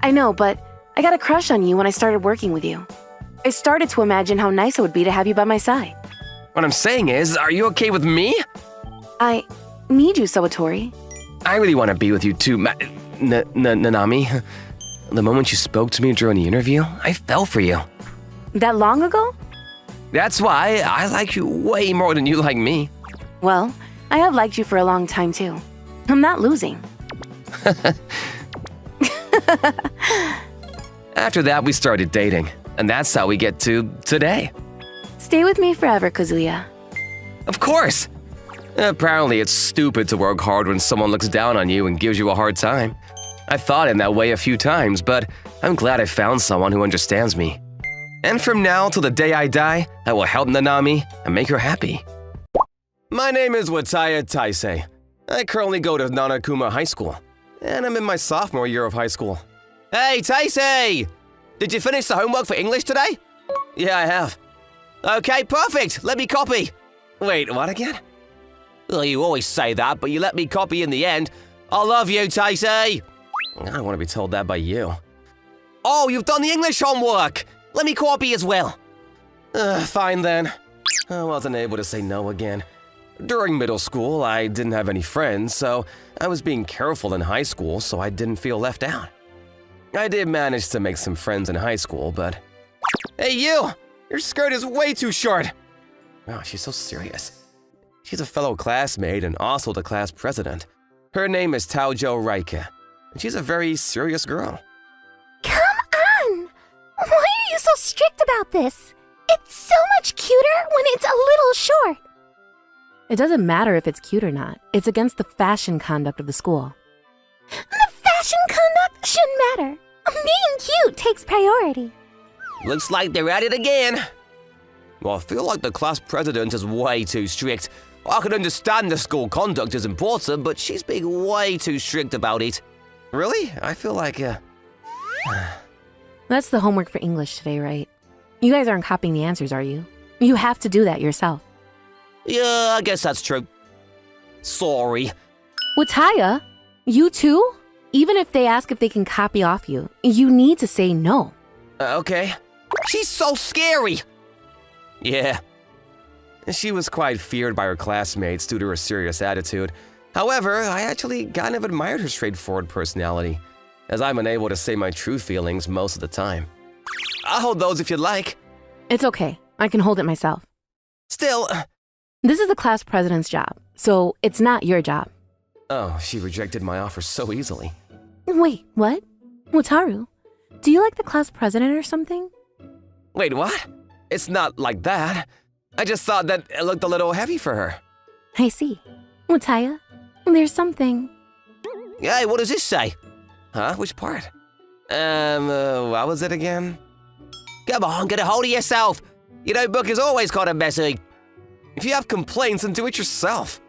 I know, but I got a crush on you when I started working with you. I started to imagine how nice it would be to have you by my side. What I'm saying is, are you okay with me? I need you, Sawatori. I really want to be with you too, Nanami. The moment you spoke to me during the interview, I fell for you. That long ago? That's why I like you way more than you like me. Well, I have liked you for a long time too. I'm not losing. After that, we started dating, and that's how we get to today. Stay with me forever, Kazuya. Of course! Apparently, it's stupid to work hard when someone looks down on you and gives you a hard time. I thought in that way a few times, but I'm glad I found someone who understands me. And from now till the day I die, I will help Nanami and make her happy. My name is Wataya Taisei. I currently go to NanaKuma High School, and I'm in my sophomore year of high school. Hey, Taisei! Did you finish the homework for English today? Yeah, I have. Okay, perfect! Let me copy! Wait, what again? Well, you always say that, but you let me copy in the end. I love you, Taisei! I don't want to be told that by you. Oh, you've done the English homework! Let me copy as well. Fine then. I wasn't able to say no again. During middle school, I didn't have any friends, so I was being careful in high school so I didn't feel left out. I did manage to make some friends in high school, but… Hey you! Your skirt is way too short! Wow, she's so serious. She's a fellow classmate and also the class president. Her name is Taojo Raika, and she's a very serious girl. Come on! Why are you so strict about this? It's so much cuter when it's a little short. It doesn't matter if it's cute or not. It's against the fashion conduct of the school. The fashion conduct shouldn't matter. Being cute takes priority. Looks like they're at it again. Well, I feel like the class president is way too strict. I can understand the school conduct is important, but she's being way too strict about it. Really? I feel like, That's the homework for English today, right? You guys aren't copying the answers, are you? You have to do that yourself. Yeah, I guess that's true. Sorry. Wataya, you too? Even if they ask if they can copy off you, you need to say no. Okay. She's so scary. Yeah. She was quite feared by her classmates due to her serious attitude. However, I actually kind of admired her straightforward personality, as I'm unable to say my true feelings most of the time. I'll hold those if you'd like. It's okay. I can hold it myself. Still… This is the class president's job, so it's not your job. Oh, she rejected my offer so easily. Wait, what? Wataru, do you like the class president or something? Wait, what? It's not like that. I just thought that it looked a little heavy for her. I see. Wataya, there's something… Hey, what does this say? Huh? Which part? What was it again? Come on, get a hold of yourself. Your notebook is always kind of messy. If you have complaints, then do it yourself.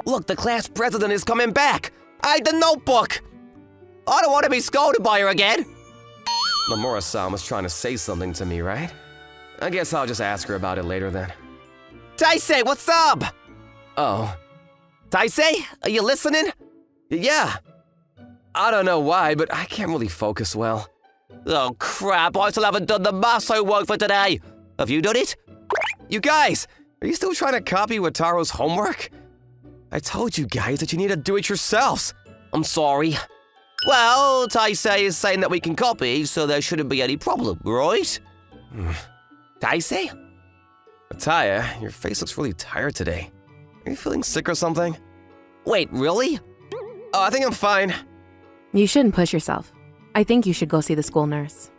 Look, the class president is coming back. Hide the notebook. I don't want to be scolded by her again. Nomura-san was trying to say something to me, right? I guess I'll just ask her about it later then. Taisei, what's up? Oh. Taisei, are you listening? Yeah. I don't know why, but I can't really focus well. Oh crap, I still haven't done the maths homework for today. Have you done it? You guys, are you still trying to copy Wataru's homework? I told you guys that you need to do it yourselves. I'm sorry. Well, Taisei is saying that we can copy, so there shouldn't be any problem, right? Taisei? Ataya, your face looks really tired today. Are you feeling sick or something? Wait, really? Oh, I think I'm fine. You shouldn't push yourself. I think you should go see the school nurse.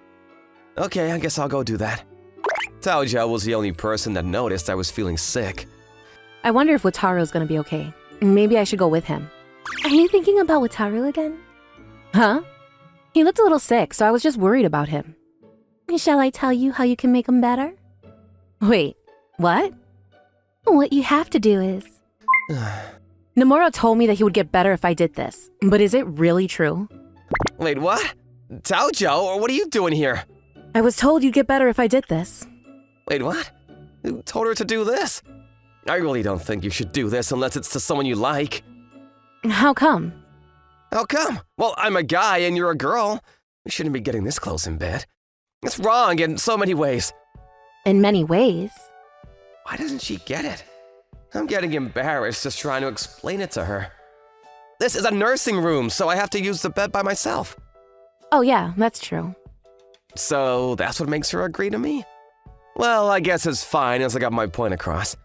Okay, I guess I'll go do that. Taojo was the only person that noticed I was feeling sick. I wonder if Wataru's gonna be okay. Maybe I should go with him. Are you thinking about Wataru again? Huh? He looked a little sick, so I was just worried about him. Shall I tell you how you can make him better? Wait, what? What you have to do is... Nomura told me that he would get better if I did this, but is it really true? Wait, what? Taojo, what are you doing here? I was told you'd get better if I did this. Wait, what? Who told her to do this? I really don't think you should do this unless it's to someone you like. How come? How come? Well, I'm a guy and you're a girl. We shouldn't be getting this close in bed. It's wrong in so many ways. In many ways. Why doesn't she get it? I'm getting embarrassed just trying to explain it to her. This is a nursing room, so I have to use the bed by myself. Oh yeah, that's true. So that's what makes her agree to me? Well, I guess it's fine as I got my point across.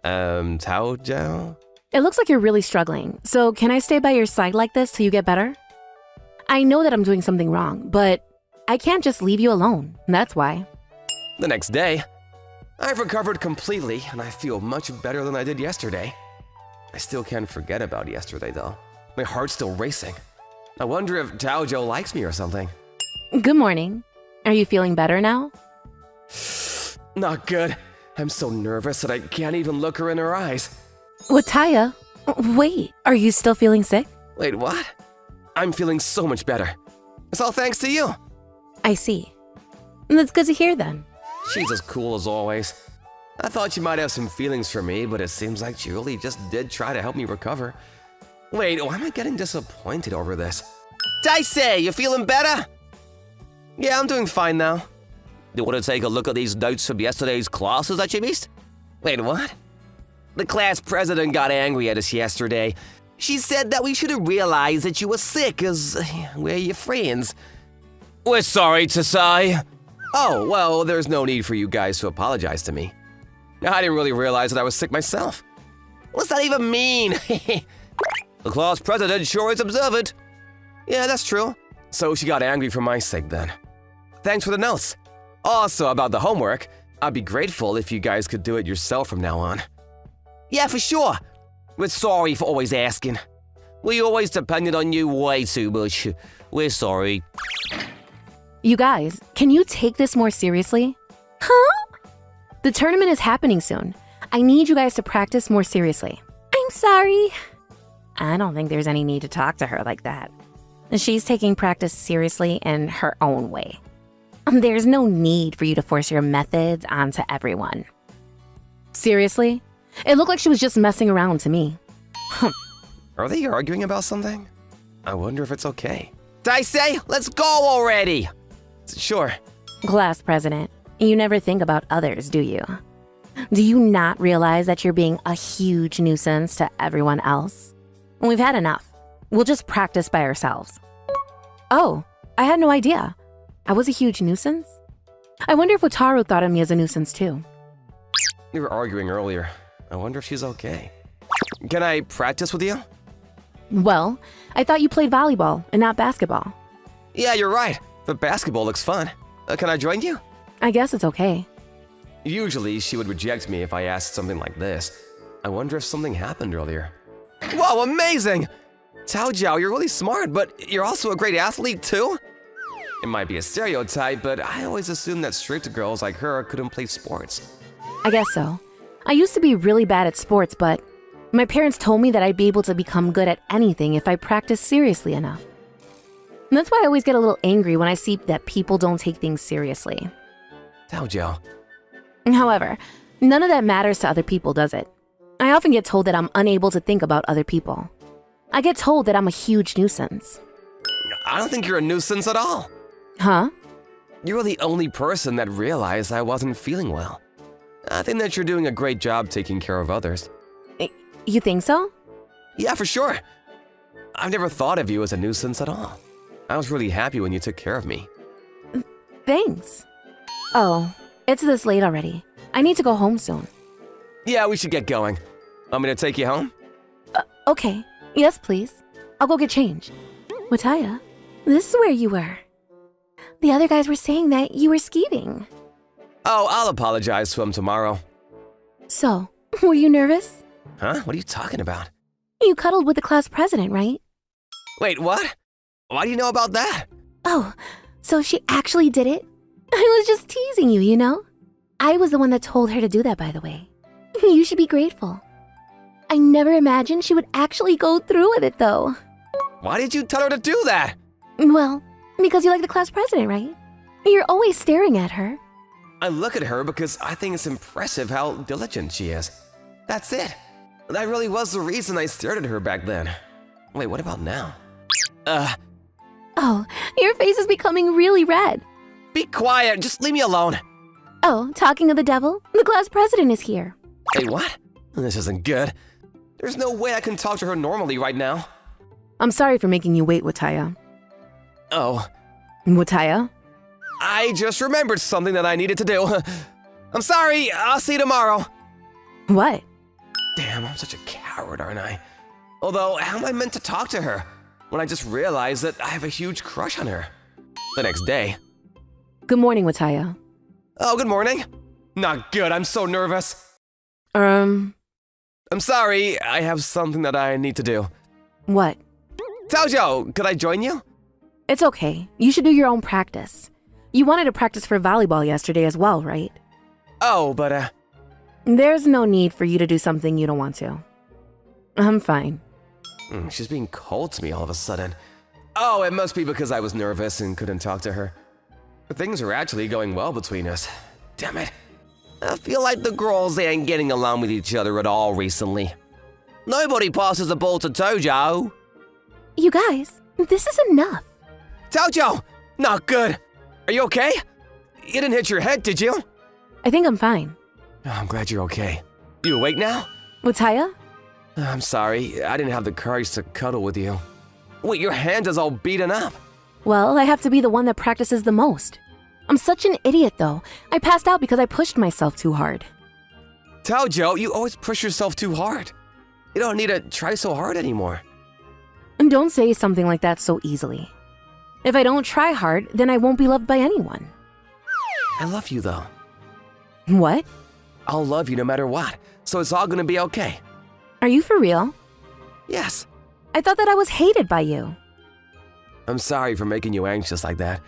Taojo? It looks like you're really struggling, so can I stay by your side like this till you get better? I know that I'm doing something wrong, but I can't just leave you alone, that's why. The next day, I've recovered completely and I feel much better than I did yesterday. I still can't forget about yesterday though. My heart's still racing. I wonder if Taojo likes me or something. Good morning. Are you feeling better now? Not good. I'm so nervous that I can't even look her in her eyes. Wataya, wait, are you still feeling sick? Wait, what? I'm feeling so much better. It's all thanks to you. I see. That's good to hear then. She's as cool as always. I thought she might have some feelings for me, but it seems like she really just did try to help me recover. Wait, why am I getting disappointed over this? Taisei, you feeling better? Yeah, I'm doing fine now. You want to take a look at these notes from yesterday's classes that you missed? Wait, what? The class president got angry at us yesterday. She said that we should have realized that you were sick, as we're your friends. We're sorry, Tasai. Oh, well, there's no need for you guys to apologize to me. I didn't really realize that I was sick myself. What's that even mean? The class president sure is observant. Yeah, that's true. So she got angry for my sake then. Thanks for the notes. Also, about the homework, I'd be grateful if you guys could do it yourself from now on. Yeah, for sure. We're sorry for always asking. We always depended on you way too much. We're sorry. You guys, can you take this more seriously? Huh? The tournament is happening soon. I need you guys to practice more seriously. I'm sorry. I don't think there's any need to talk to her like that. She's taking practice seriously in her own way. There's no need for you to force your methods onto everyone. Seriously? It looked like she was just messing around to me. Are they arguing about something? I wonder if it's okay. Taisei, let's go already! Sure. Class president, you never think about others, do you? Do you not realize that you're being a huge nuisance to everyone else? We've had enough. We'll just practice by ourselves. Oh, I had no idea. I was a huge nuisance? I wonder if Wataru thought of me as a nuisance too. We were arguing earlier. I wonder if she's okay. Can I practice with you? Well, I thought you played volleyball and not basketball. Yeah, you're right. But basketball looks fun. Can I join you? I guess it's okay. Usually, she would reject me if I asked something like this. I wonder if something happened earlier. Whoa, amazing! Taojiao, you're really smart, but you're also a great athlete too? It might be a stereotype, but I always assumed that strict girls like her couldn't play sports. I guess so. I used to be really bad at sports, but my parents told me that I'd be able to become good at anything if I practiced seriously enough. And that's why I always get a little angry when I see that people don't take things seriously. Taojiao. However, none of that matters to other people, does it? I often get told that I'm unable to think about other people. I get told that I'm a huge nuisance. I don't think you're a nuisance at all. Huh? You're the only person that realized I wasn't feeling well. I think that you're doing a great job taking care of others. You think so? Yeah, for sure. I've never thought of you as a nuisance at all. I was really happy when you took care of me. Thanks. Oh, it's this late already. I need to go home soon. Yeah, we should get going. Want me to take you home? Okay. Yes, please. I'll go get changed. Wataya, this is where you were. The other guys were saying that you were skeeving. Oh, I'll apologize to him tomorrow. So, were you nervous? Huh? What are you talking about? You cuddled with the class president, right? Wait, what? Why do you know about that? Oh, so she actually did it? I was just teasing you, you know? I was the one that told her to do that, by the way. You should be grateful. I never imagined she would actually go through with it, though. Why did you tell her to do that? Well, because you like the class president, right? You're always staring at her. I look at her because I think it's impressive how diligent she is. That's it. That really was the reason I stared at her back then. Wait, what about now? Oh, your face is becoming really red. Be quiet. Just leave me alone. Oh, talking of the devil, the class president is here. Hey, what? This isn't good. There's no way I can talk to her normally right now. I'm sorry for making you wait, Wataya. Oh, Wataya? I just remembered something that I needed to do. I'm sorry. I'll see you tomorrow. What? Damn, I'm such a coward, aren't I? Although, how am I meant to talk to her when I just realized that I have a huge crush on her? The next day. Good morning, Wataya. Oh, good morning. Not good. I'm so nervous. Um, I'm sorry. I have something that I need to do. what? Taojo, could I join you? It's okay. You should do your own practice. You wanted to practice for volleyball yesterday as well, right? Oh, but, There's no need for you to do something you don't want to. I'm fine. she's being cold to me all of a sudden. Oh, it must be because I was nervous and couldn't talk to her. But things are actually going well between us. Damn it. I feel like the girls ain't getting along with each other at all recently. Nobody passes the ball to Tojo. You guys, this is enough. Taojo! Not good. Are you okay? You didn't hit your head, did you? I think I'm fine. Oh, I'm glad you're okay. You awake now? Wataya? I'm sorry. I didn't have the courage to cuddle with you. Wait, your hand is all beaten up. Well, I have to be the one that practices the most. I'm such an idiot, though. I passed out because I pushed myself too hard. Taojo, you always push yourself too hard. You don't need to try so hard anymore. And don't say something like that so easily. If I don't try hard, then I won't be loved by anyone. I love you, though. What? I'll love you no matter what, so it's all gonna be okay. Are you for real? Yes. I thought that I was hated by you. I'm sorry for making you anxious like that.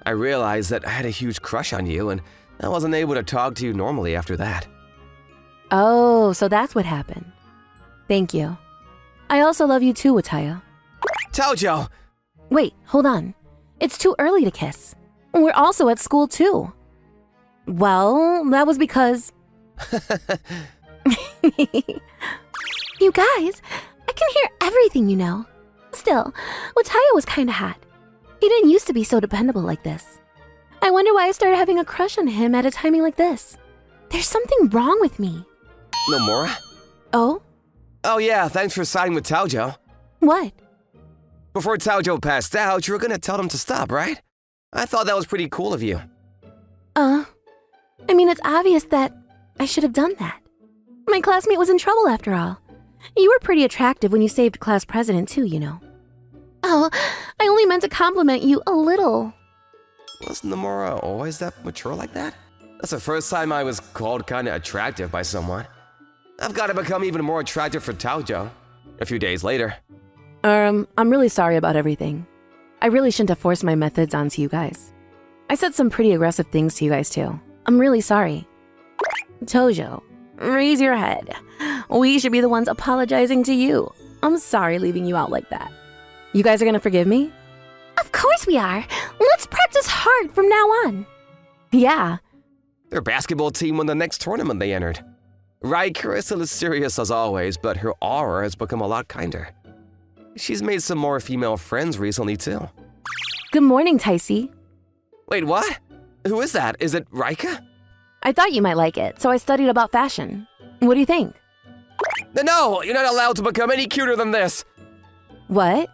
I realized that I had a huge crush on you, and I wasn't able to talk to you normally after that. Oh, so that's what happened. Thank you. I also love you too, Wataya. Taojo! Wait, hold on. It's too early to kiss. We're also at school too. Well, that was because... You guys, I can hear everything, you know. Still, Wataya was kinda hot. He didn't used to be so dependable like this. I wonder why I started having a crush on him at a timing like this. There's something wrong with me. Nomura? Oh? Oh yeah, thanks for siding with Taojo. What? Before Taojo passed out, you were gonna tell him to stop, right? I thought that was pretty cool of you. I mean, it's obvious that I should have done that. My classmate was in trouble after all. You were pretty attractive when you saved class president too, you know. Oh, I only meant to compliment you a little. Was Nomura always that mature like that? That's the first time I was called kinda attractive by someone. I've gotta become even more attractive for Taojo. A few days later. I'm really sorry about everything. I really shouldn't have forced my methods onto you guys. I said some pretty aggressive things to you guys too. I'm really sorry. Tojo, raise your head. We should be the ones apologizing to you. I'm sorry leaving you out like that. You guys are gonna forgive me? Of course we are. Let's practice hard from now on. Yeah. Their basketball team won the next tournament they entered. Riker is still as serious as always, but her aura has become a lot kinder. She's made some more female friends recently, too. Good morning, Taisi. Wait, what? Who is that? Is it Rika? I thought you might like it, so I studied about fashion. What do you think? No, you're not allowed to become any cuter than this. What?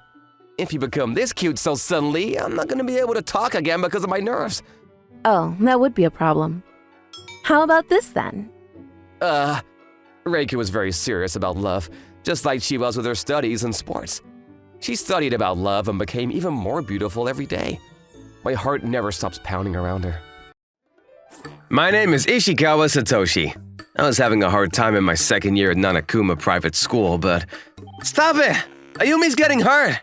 If you become this cute so suddenly, I'm not gonna be able to talk again because of my nerves. Oh, that would be a problem. How about this then? Reiki was very serious about love, just like she was with her studies and sports. She studied about love and became even more beautiful every day. My heart never stops pounding around her. My name is Ishikawa Satoshi. I was having a hard time in my second year at NanaKuma private school, but… Stop it! Ayumi's getting hurt!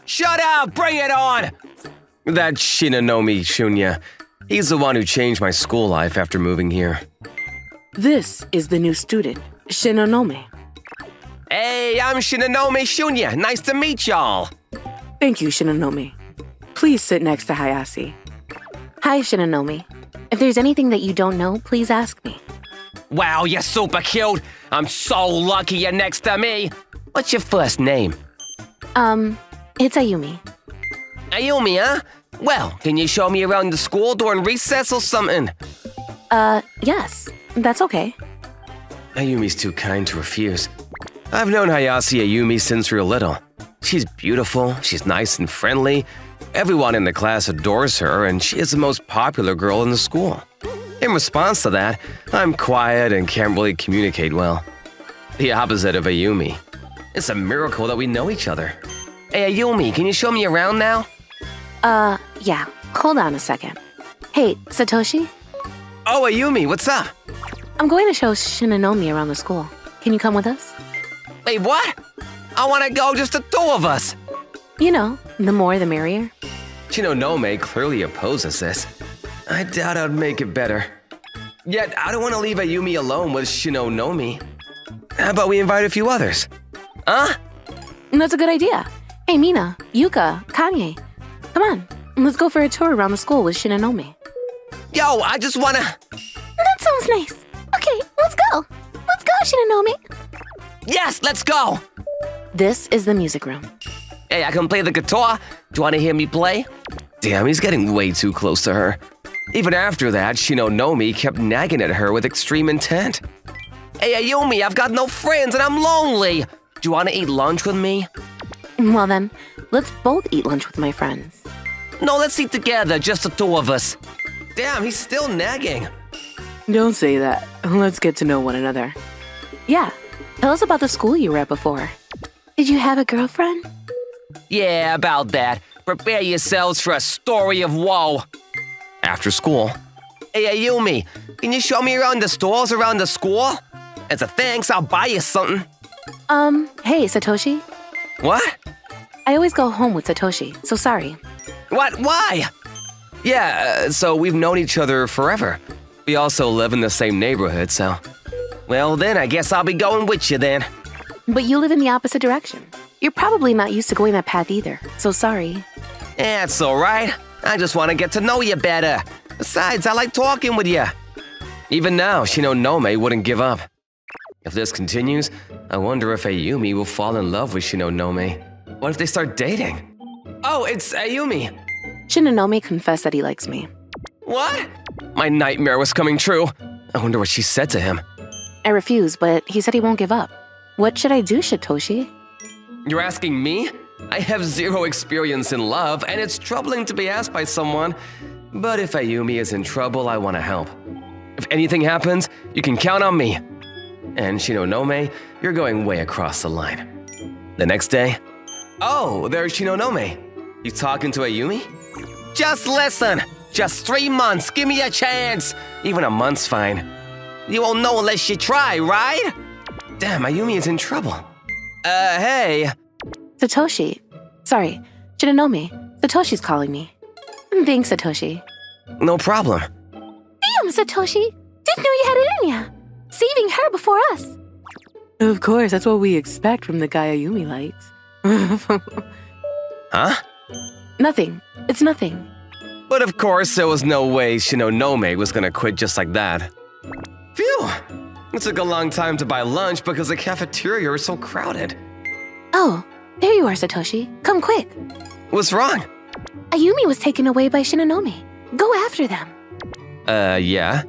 Shut up! Bring it on! That Shinanomi Shunya. He's the one who changed my school life after moving here. This is the new student, Shinonome. Hey, I'm Shinanomi Shunya. Nice to meet y'all. Thank you, Shinonome. Please sit next to Hayase. Hi, Shinanomi. If there's anything that you don't know, please ask me. Wow, you're super cute. I'm so lucky you're next to me. What's your first name? It's Ayumi. Ayumi, huh? Well, can you show me around the school during recess or something? Yes, that's okay. Ayumi's too kind to refuse. I've known Hayase Ayumi since we were little. She's beautiful, she's nice and friendly. Everyone in the class adores her, and she is the most popular girl in the school. In response to that, I'm quiet and can't really communicate well. The opposite of Ayumi. It's a miracle that we know each other. Hey, Ayumi, can you show me around now? Yeah. Hold on a second. Hey, Satoshi? Oh, Ayumi, what's up? I'm going to show Shinanomi around the school. Can you come with us? Wait, what? I want to go just the two of us. You know, the more the merrier. Shinonome clearly opposes this. I doubt I'd make it better. Yet, I don't want to leave Ayumi alone with Shinonome. How about we invite a few others? Huh? That's a good idea. Hey, Mina, Yuka, Kanye. Come on, let's go for a tour around the school with Shinanomi. Yo, I just want to… That sounds nice. Okay, let's go. Let's go, Shinanomi. Yes, let's go. This is the music room. Hey, I can play the guitar. Do you want to hear me play? Damn, he's getting way too close to her. Even after that, Shinonome kept nagging at her with extreme intent. Hey, Ayumi, I've got no friends and I'm lonely. Do you want to eat lunch with me? Well then, let's both eat lunch with my friends. No, let's eat together, just the two of us. Damn, he's still nagging. Don't say that. Let's get to know one another. Yeah, tell us about the school you were at before. Did you have a girlfriend? Yeah, about that. Prepare yourselves for a story of woe. After school, Hey, Ayumi, can you show me around the stores around the school? As a thanks, I'll buy you something. Hey, Satoshi. what? I always go home with Satoshi, so sorry. What? Why? Yeah, so we've known each other forever. We also live in the same neighborhood, so… Well, then I guess I'll be going with you then. But you live in the opposite direction. You're probably not used to going that path either, so sorry. That's all right. I just want to get to know you better. Besides, I like talking with you. Even now, Shinonome wouldn't give up. If this continues, I wonder if Ayumi will fall in love with Shinonome. What if they start dating? Oh, it's Ayumi! Shinonome confessed that he likes me. What? My nightmare was coming true. I wonder what she said to him. I refused, but he said he won't give up. What should I do, Satoshi? You're asking me? I have zero experience in love, and it's troubling to be asked by someone. But if Ayumi is in trouble, I want to help. If anything happens, you can count on me. And Shinonome, you're going way across the line. The next day… Oh, there's Shinonome. You talking to Ayumi? Just listen. Just 3 months. Give me a chance. Even a month's fine. You won't know unless you try, right? Damn, Ayumi is in trouble. Hey. Satoshi. Sorry, Shinonome. Satoshi's calling me. Thanks, Satoshi. No problem. Damn, Satoshi! Didn't know you had it in ya. Saving her before us. Of course, that's what we expect from the guy Ayumi likes. Huh? Nothing. It's nothing. But of course, there was no way Shinonome was gonna quit just like that. Phew! It took a long time to buy lunch because the cafeteria was so crowded. Oh, there you are, Satoshi. Come quick. What's wrong? Ayumi was taken away by Shinonome. Go after them. Yeah?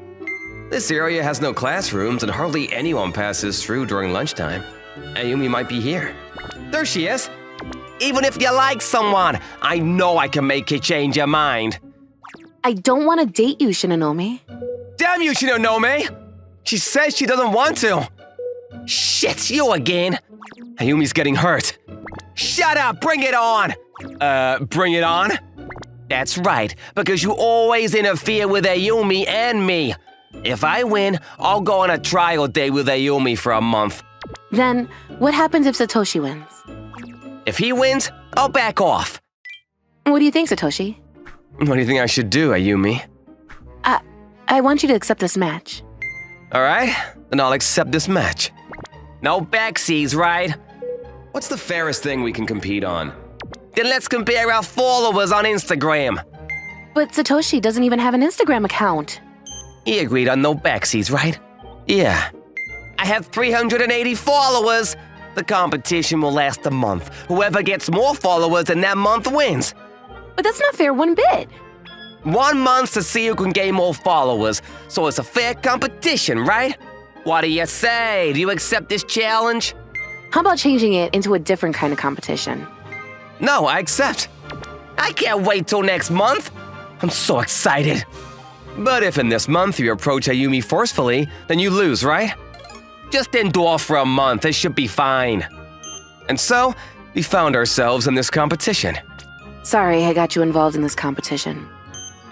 This area has no classrooms and hardly anyone passes through during lunchtime. Ayumi might be here. There she is. Even if you like someone, I know I can make you change your mind. I don't want to date you, Shinonome. Damn you, Shinonome! She says she doesn't want to. Shit, you again. Ayumi's getting hurt. Shut up, bring it on. Bring it on? That's right, because you always interfere with Ayumi and me. If I win, I'll go on a trial date with Ayumi for a month. Then, what happens if Satoshi wins? If he wins, I'll back off. What do you think, Satoshi? What do you think I should do, Ayumi? I want you to accept this match. All right, then I'll accept this match. No backsies, right? What's the fairest thing we can compete on? Then let's compare our followers on Instagram. But Satoshi doesn't even have an Instagram account. He agreed on no backsies, right? Yeah. I have 380 followers. The competition will last a month. Whoever gets more followers in that month wins. But that's not fair one bit. 1 month to see who can gain more followers, so it's a fair competition, right? What do you say? Do you accept this challenge? How about changing it into a different kind of competition? No, I accept. I can't wait till next month. I'm so excited. But if in this month you approach Ayumi forcefully, then you lose, right? Just endure for a month, it should be fine. And so, we found ourselves in this competition. Sorry I got you involved in this competition.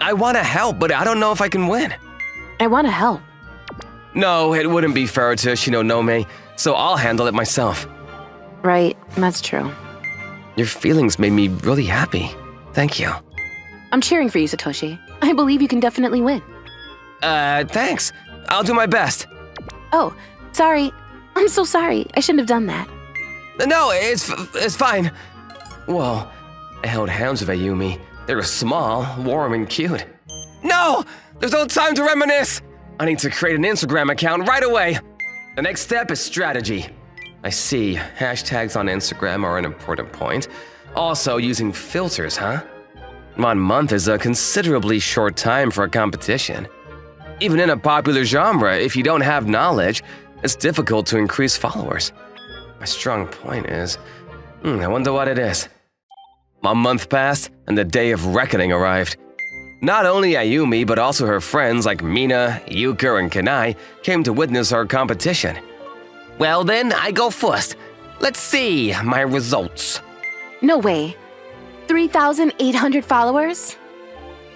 I want to help, but I don't know if I can win. I want to help. No, it wouldn't be fair to Shinonome, so I'll handle it myself. Right, that's true. Your feelings made me really happy. Thank you. I'm cheering for you, Satoshi. I believe you can definitely win. Thanks. I'll do my best. Oh, sorry. I'm so sorry. I shouldn't have done that. No, it's fine. Well, I held hands with Ayumi. They were small, warm, and cute. No! There's no time to reminisce! I need to create an Instagram account right away. The next step is strategy. I see. Hashtags on Instagram are an important point. Also, using filters, huh? 1 month is a considerably short time for a competition. Even in a popular genre, if you don't have knowledge, it's difficult to increase followers. My strong point is, I wonder what it is. 1 month passed, and the day of reckoning arrived. Not only Ayumi, but also her friends like Mina, Yuka, and Kanai came to witness our competition. Well then, I go first. Let's see my results. No way. 3,800 followers?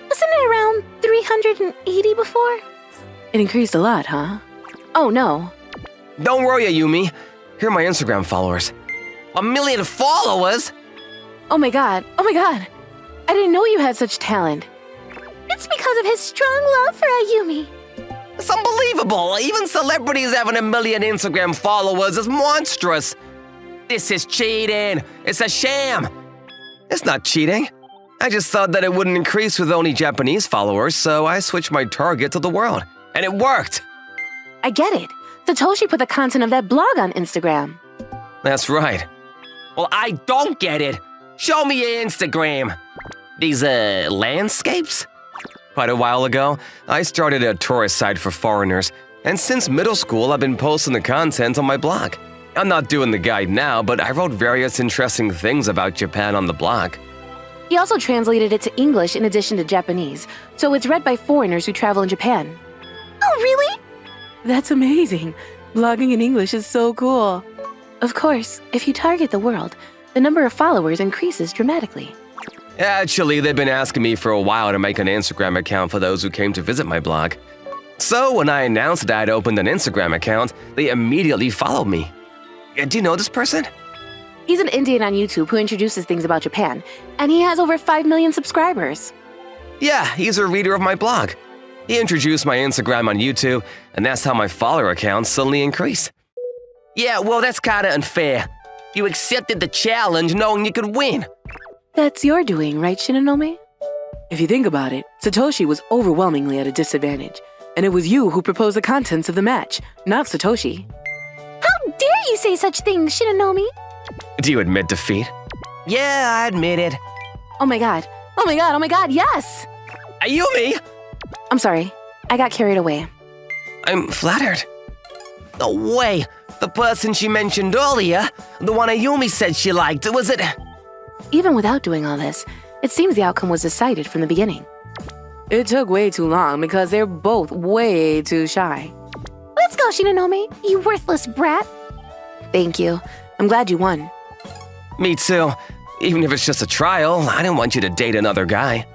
Wasn't it around 380 before? It increased a lot, huh? Oh no. Don't worry, Ayumi. Here are my Instagram followers. 1 million followers? Oh my god. Oh my god. I didn't know you had such talent. It's because of his strong love for Ayumi. It's unbelievable. Even celebrities having 1 million Instagram followers is monstrous. This is cheating. It's a sham. It's not cheating. I just thought that it wouldn't increase with only Japanese followers, so I switched my target to the world. And it worked. I get it. Satoshi put the content of that blog on Instagram. That's right. Well, I don't get it. Show me your Instagram. These, landscapes? Quite a while ago, I started a tourist site for foreigners, and since middle school, I've been posting the content on my blog. I'm not doing the guide now, but I wrote various interesting things about Japan on the blog. He also translated it to English in addition to Japanese, so it's read by foreigners who travel in Japan. Oh, really? That's amazing. Blogging in English is so cool. Of course, if you target the world, the number of followers increases dramatically. Actually, they've been asking me for a while to make an Instagram account for those who came to visit my blog. So when I announced that I'd opened an Instagram account, they immediately followed me. Do you know this person? He's an Indian on YouTube who introduces things about Japan, and he has over 5 million subscribers. Yeah, he's a reader of my blog. He introduced my Instagram on YouTube, and that's how my follower account suddenly increased. Yeah, well, that's kinda unfair. You accepted the challenge knowing you could win. That's your doing, right, Shinonome? If you think about it, Satoshi was overwhelmingly at a disadvantage, and it was you who proposed the contents of the match, not Satoshi. How dare you say such things, Shinonome? Do you admit defeat? Yeah, I admit it. Oh my god. Oh my god, oh my god, yes! Ayumi! I'm sorry. I got carried away. I'm flattered. No way! The person she mentioned earlier, the one Ayumi said she liked, was it? Even without doing all this, it seems the outcome was decided from the beginning. It took way too long because they're both way too shy. Let's go, Shinonome, you worthless brat. Thank you. I'm glad you won. Me too. Even if it's just a trial, I didn't want you to date another guy.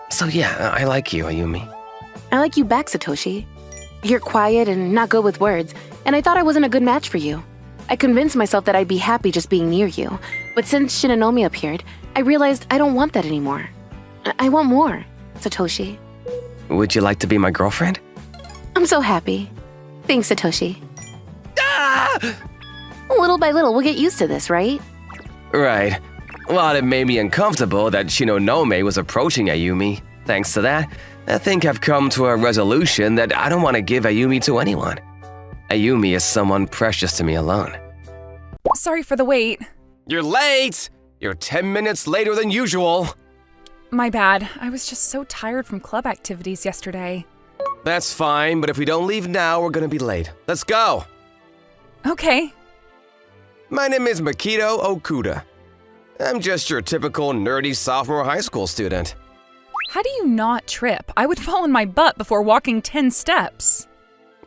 So yeah, I like you, Ayumi. I like you back, Satoshi. You're quiet and not good with words, and I thought I wasn't a good match for you. I convinced myself that I'd be happy just being near you, but since Shinonome appeared, I realized I don't want that anymore. I want more, Satoshi. Would you like to be my girlfriend? I'm so happy. Thanks, Satoshi. Ah! Little by little, we'll get used to this, right? Right. While it made me uncomfortable that Shinonome was approaching Ayumi, thanks to that, I think I've come to a resolution that I don't want to give Ayumi to anyone. Ayumi is someone precious to me alone. Sorry for the wait. You're late! You're 10 minutes later than usual. My bad. I was just so tired from club activities yesterday. That's fine, but if we don't leave now, we're gonna be late. Let's go! Okay. My name is Makito Okuda. I'm just your typical nerdy sophomore high school student. How do you not trip? I would fall on my butt before walking 10 steps.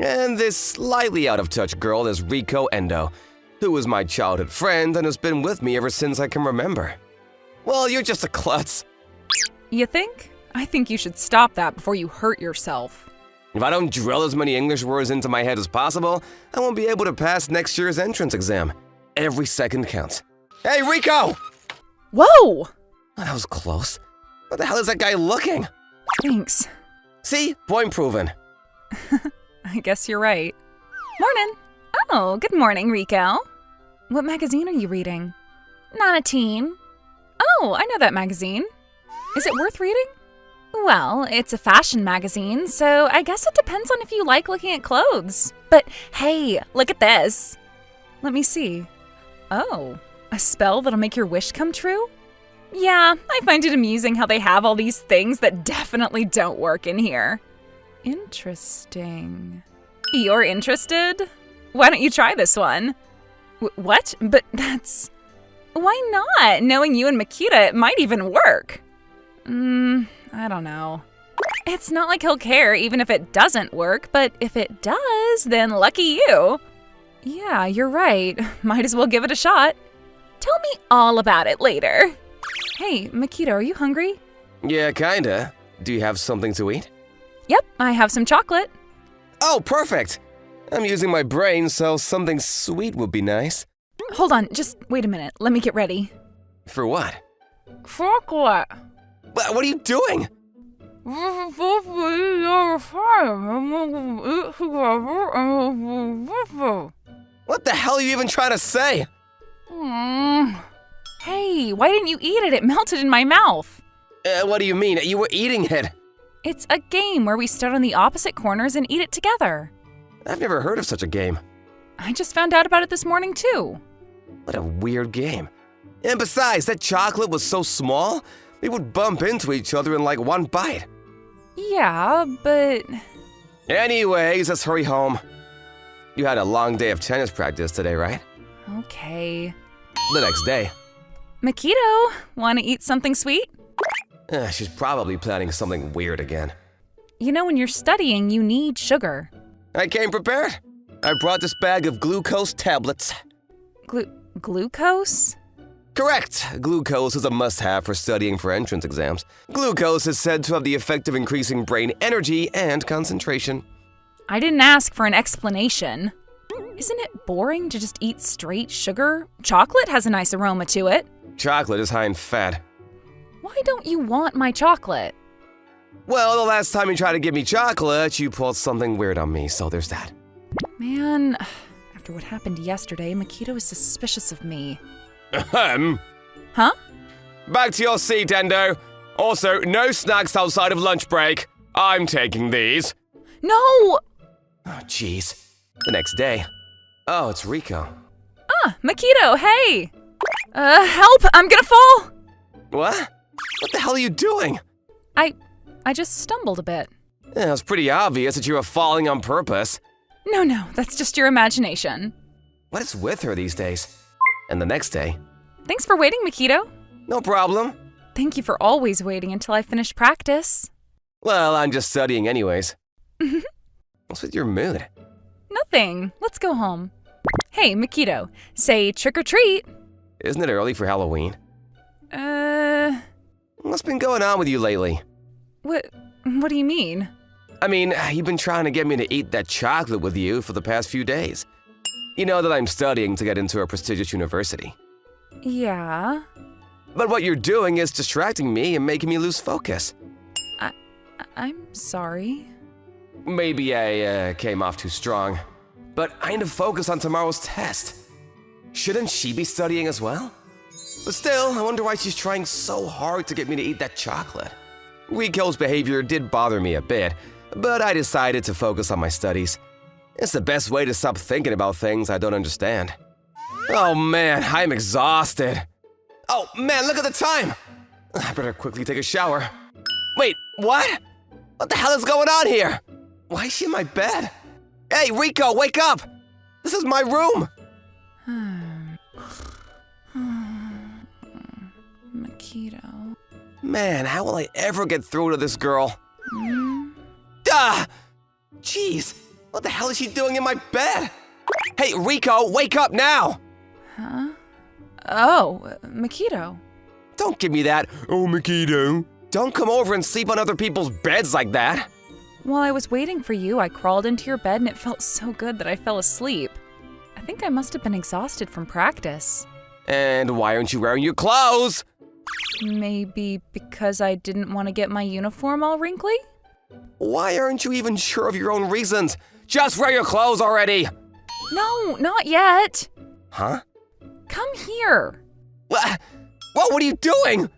And this slightly out-of-touch girl is Riko Endo, who was my childhood friend and has been with me ever since I can remember. Well, you're just a klutz. You think? I think you should stop that before you hurt yourself. If I don't drill as many English words into my head as possible, I won't be able to pass next year's entrance exam. Every second counts. Hey, Riko! Whoa! Oh, that was close. What the hell is that guy looking? Thanks. See? Point proven. I guess you're right. Morning. Oh, good morning, Rico. What magazine are you reading? Nana Teen. Oh, I know that magazine. Is it worth reading? Well, it's a fashion magazine, so I guess it depends on if you like looking at clothes. But hey, look at this. Let me see. Oh, a spell that'll make your wish come true? Yeah, I find it amusing how they have all these things that definitely don't work in here. Interesting. You're interested? Why don't you try this one? What? But that's... Why not? Knowing you and Makita, it might even work. I don't know. It's not like he'll care even if it doesn't work, but if it does, then lucky you. Yeah, you're right. Might as well give it a shot. Tell me all about it later. Hey, Makita, are you hungry? Yeah, kinda. Do you have something to eat? Yep, I have some chocolate. Oh, perfect! I'm using my brain, so something sweet would be nice. Hold on, just wait a minute. Let me get ready. For what? Chocolate. What are you doing? What the hell are you even trying to say? Hey, why didn't you eat it? It melted in my mouth. What do you mean? You were eating it. It's a game where we start on the opposite corners and eat it together. I've never heard of such a game. I just found out about it this morning, too. What a weird game. And besides, that chocolate was so small, we would bump into each other in like one bite. Yeah, but... Anyways, let's hurry home. You had a long day of tennis practice today, right? Okay. The next day. Makito, want to eat something sweet? She's probably planning something weird again. You know, when you're studying, you need sugar. I came prepared. I brought this bag of glucose tablets. Glucose? Correct. Glucose is a must-have for studying for entrance exams. Glucose is said to have the effect of increasing brain energy and concentration. I didn't ask for an explanation. Isn't it boring to just eat straight sugar? Chocolate has a nice aroma to it. Chocolate is high in fat. Why don't you want my chocolate? Well, the last time you tried to give me chocolate, you pulled something weird on me, so there's that. Man, after what happened yesterday, Makito is suspicious of me. Ahem. Huh? Back to your seat, Endo. Also, no snacks outside of lunch break. I'm taking these. No! Oh, jeez. The next day. Oh, it's Riko. Ah, Makito, hey! Help! I'm gonna fall! What? What the hell are you doing? I just stumbled a bit. Yeah, it's pretty obvious that you were falling on purpose. No, that's just your imagination. What is with her these days? And the next day? Thanks for waiting, Makito. No problem. Thank you for always waiting until I finish practice. Well, I'm just studying anyways. What's with your mood? Nothing. Let's go home. Hey, Makito, say trick or treat. Isn't it early for Halloween? What's been going on with you lately? What do you mean? I mean, you've been trying to get me to eat that chocolate with you for the past few days. You know that I'm studying to get into a prestigious university. Yeah. But what you're doing is distracting me and making me lose focus. I'm sorry. Maybe I came off too strong. But I need to focus on tomorrow's test. Shouldn't she be studying as well? But still, I wonder why she's trying so hard to get me to eat that chocolate. Riko's behavior did bother me a bit, but I decided to focus on my studies. It's the best way to stop thinking about things I don't understand. Oh man, I'm exhausted. Oh man, look at the time! I better quickly take a shower. Wait, what? What the hell is going on here? Why is she in my bed? Hey, Riko, wake up! This is my room! Makito. Man, how will I ever get through to this girl? Jeez, what the hell is she doing in my bed? Hey, Riko, wake up now! Huh? Oh, Makito. Don't give me that, oh, Makito. Don't come over and sleep on other people's beds like that. While I was waiting for you, I crawled into your bed and it felt so good that I fell asleep. I think I must have been exhausted from practice. And why aren't you wearing your clothes? Maybe because I didn't want to get my uniform all wrinkly? Why aren't you even sure of your own reasons? Just wear your clothes already! No, not yet. Huh? Come here. What? What are you doing?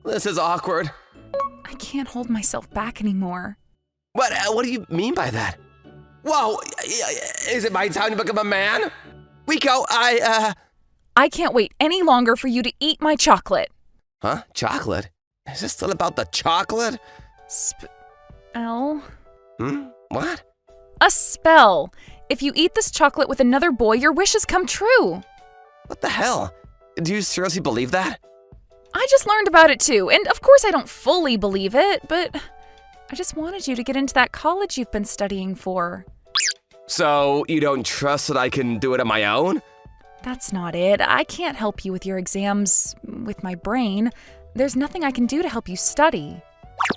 This is awkward. I can't hold myself back anymore. What do you mean by that? Whoa, is it my time to become a man? Riko, I can't wait any longer for you to eat my chocolate. Huh? Chocolate? Is this still about the chocolate? Spell? What? A spell. If you eat this chocolate with another boy, your wishes come true. What the hell? Do you seriously believe that? I just learned about it too, and of course I don't fully believe it, but I just wanted you to get into that college you've been studying for. So, you don't trust that I can do it on my own? That's not it. I can't help you with your exams with my brain. There's nothing I can do to help you study.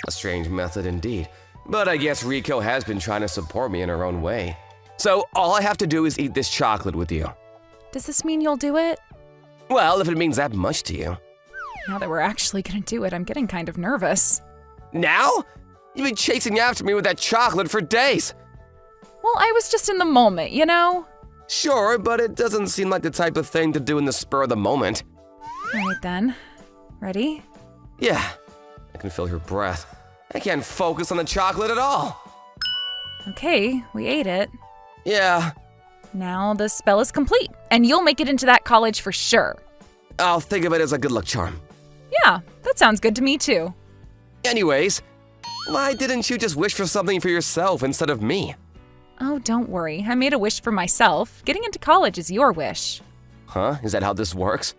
A strange method indeed. But I guess Riko has been trying to support me in her own way. So, all I have to do is eat this chocolate with you. Does this mean you'll do it? Well, if it means that much to you. Now that we're actually gonna do it, I'm getting kind of nervous. Now? You've been chasing after me with that chocolate for days. Well, I was just in the moment, you know? Sure, but it doesn't seem like the type of thing to do in the spur of the moment. All right then. Ready? Yeah, I can feel your breath. I can't focus on the chocolate at all. Okay, we ate it. Yeah. Now the spell is complete, and you'll make it into that college for sure. I'll think of it as a good luck charm. Yeah, that sounds good to me too. Anyways, why didn't you just wish for something for yourself instead of me? Oh, don't worry. I made a wish for myself. Getting into college is your wish. Huh? Is that how this works?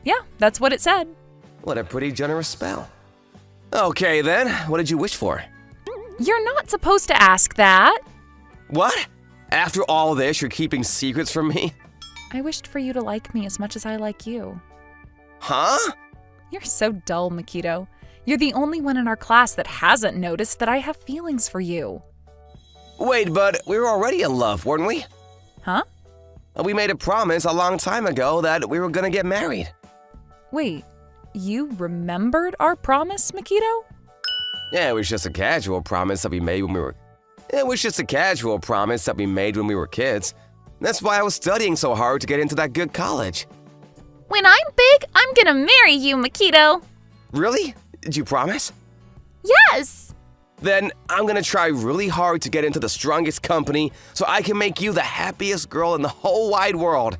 Yeah, that's what it said. What a pretty generous spell. Okay then, what did you wish for? You're not supposed to ask that. What? After all this, you're keeping secrets from me? I wished for you to like me as much as I like you. Huh? You're so dull, Makito. You're the only one in our class that hasn't noticed that I have feelings for you. Wait, but we were already in love, weren't we? Huh? We made a promise a long time ago that we were gonna get married. Wait, you remembered our promise, Makito? Yeah, it was just a casual promise that we made when we were... kids. That's why I was studying so hard to get into that good college. When I'm big, I'm gonna marry you, Makito. Really? Did you promise? Yes! Then I'm gonna try really hard to get into the strongest company so I can make you the happiest girl in the whole wide world.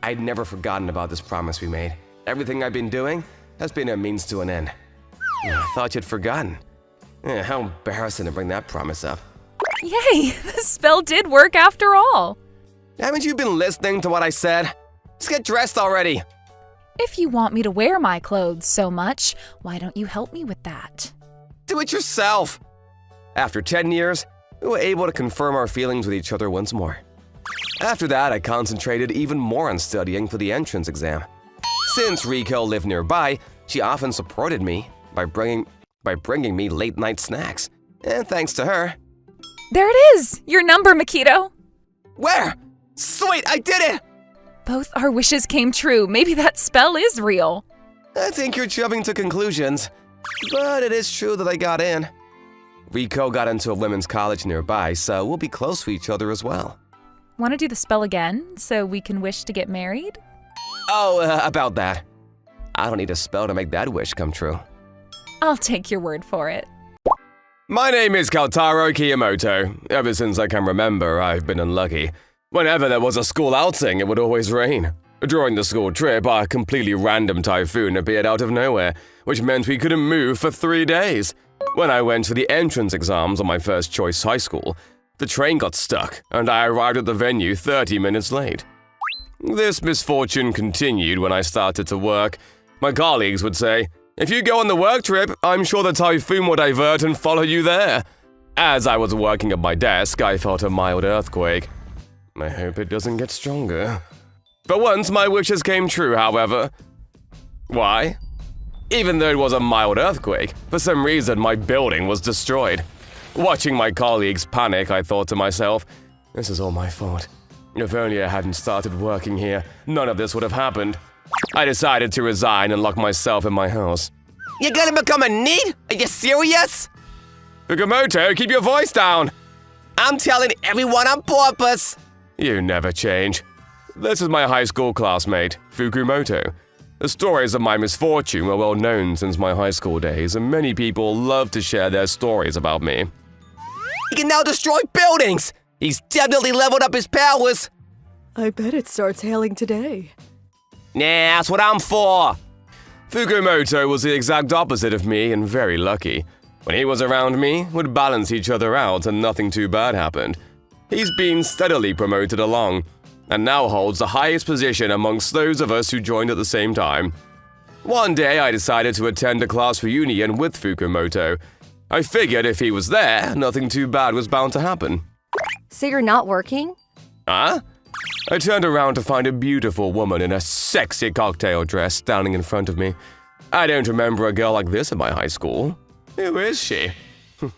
I'd never forgotten about this promise we made. Everything I've been doing has been a means to an end. I thought you'd forgotten. How embarrassing to bring that promise up. Yay, the spell did work after all. Haven't you been listening to what I said? Let's get dressed already. If you want me to wear my clothes so much, why don't you help me with that? Do it yourself. After 10 years, we were able to confirm our feelings with each other once more. After that, I concentrated even more on studying for the entrance exam. Since Riko lived nearby, she often supported me by bringing me late-night snacks. And thanks to her… There it is! Your number, Makito! Where? Sweet, I did it! Both our wishes came true. Maybe that spell is real. I think you're jumping to conclusions, but it is true that I got in. Riko got into a women's college nearby, so we'll be close to each other as well. Want to do the spell again, so we can wish to get married? Oh, about that. I don't need a spell to make that wish come true. I'll take your word for it. My name is Kautaro Kiyomoto. Ever since I can remember, I've been unlucky. Whenever there was a school outing, it would always rain. During the school trip, a completely random typhoon appeared out of nowhere, which meant we couldn't move for 3 days. When I went for the entrance exams on my first choice high school, the train got stuck, and I arrived at the venue 30 minutes late. This misfortune continued when I started to work. My colleagues would say, "If you go on the work trip, I'm sure the typhoon will divert and follow you there." As I was working at my desk, I felt a mild earthquake. I hope it doesn't get stronger. For once, my wishes came true, however. Why? Even though it was a mild earthquake, for some reason my building was destroyed. Watching my colleagues panic, I thought to myself, this is all my fault. If only I hadn't started working here, none of this would have happened. I decided to resign and lock myself in my house. You're gonna become a NEET? Are you serious? Fukumoto, keep your voice down! I'm telling everyone on purpose. You never change. This is my high school classmate, Fukumoto. The stories of my misfortune were well known since my high school days, and many people love to share their stories about me. He can now destroy buildings. He's definitely leveled up his powers. I bet it starts hailing today. Nah, that's what I'm for. Fukumoto was the exact opposite of me and very lucky. When he was around me, we'd balance each other out and nothing too bad happened. He's been steadily promoted along, and now holds the highest position amongst those of us who joined at the same time. One day I decided to attend a class reunion with Fukumoto. I figured if he was there, nothing too bad was bound to happen. So you're not working? Huh? I turned around to find a beautiful woman in a sexy cocktail dress standing in front of me. I don't remember a girl like this in my high school. Who is she?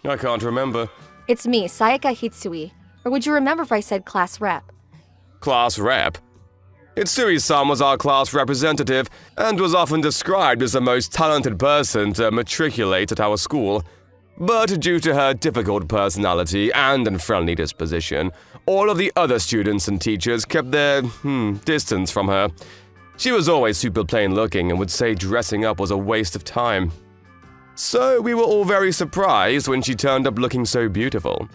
I can't remember. It's me, Sayaka Hitsui. Or would you remember if I said class rep? Class rep? Hitsui-san was our class representative and was often described as the most talented person to matriculate at our school. But due to her difficult personality and unfriendly disposition, all of the other students and teachers kept their, distance from her. She was always super plain looking and would say dressing up was a waste of time. So we were all very surprised when she turned up looking so beautiful.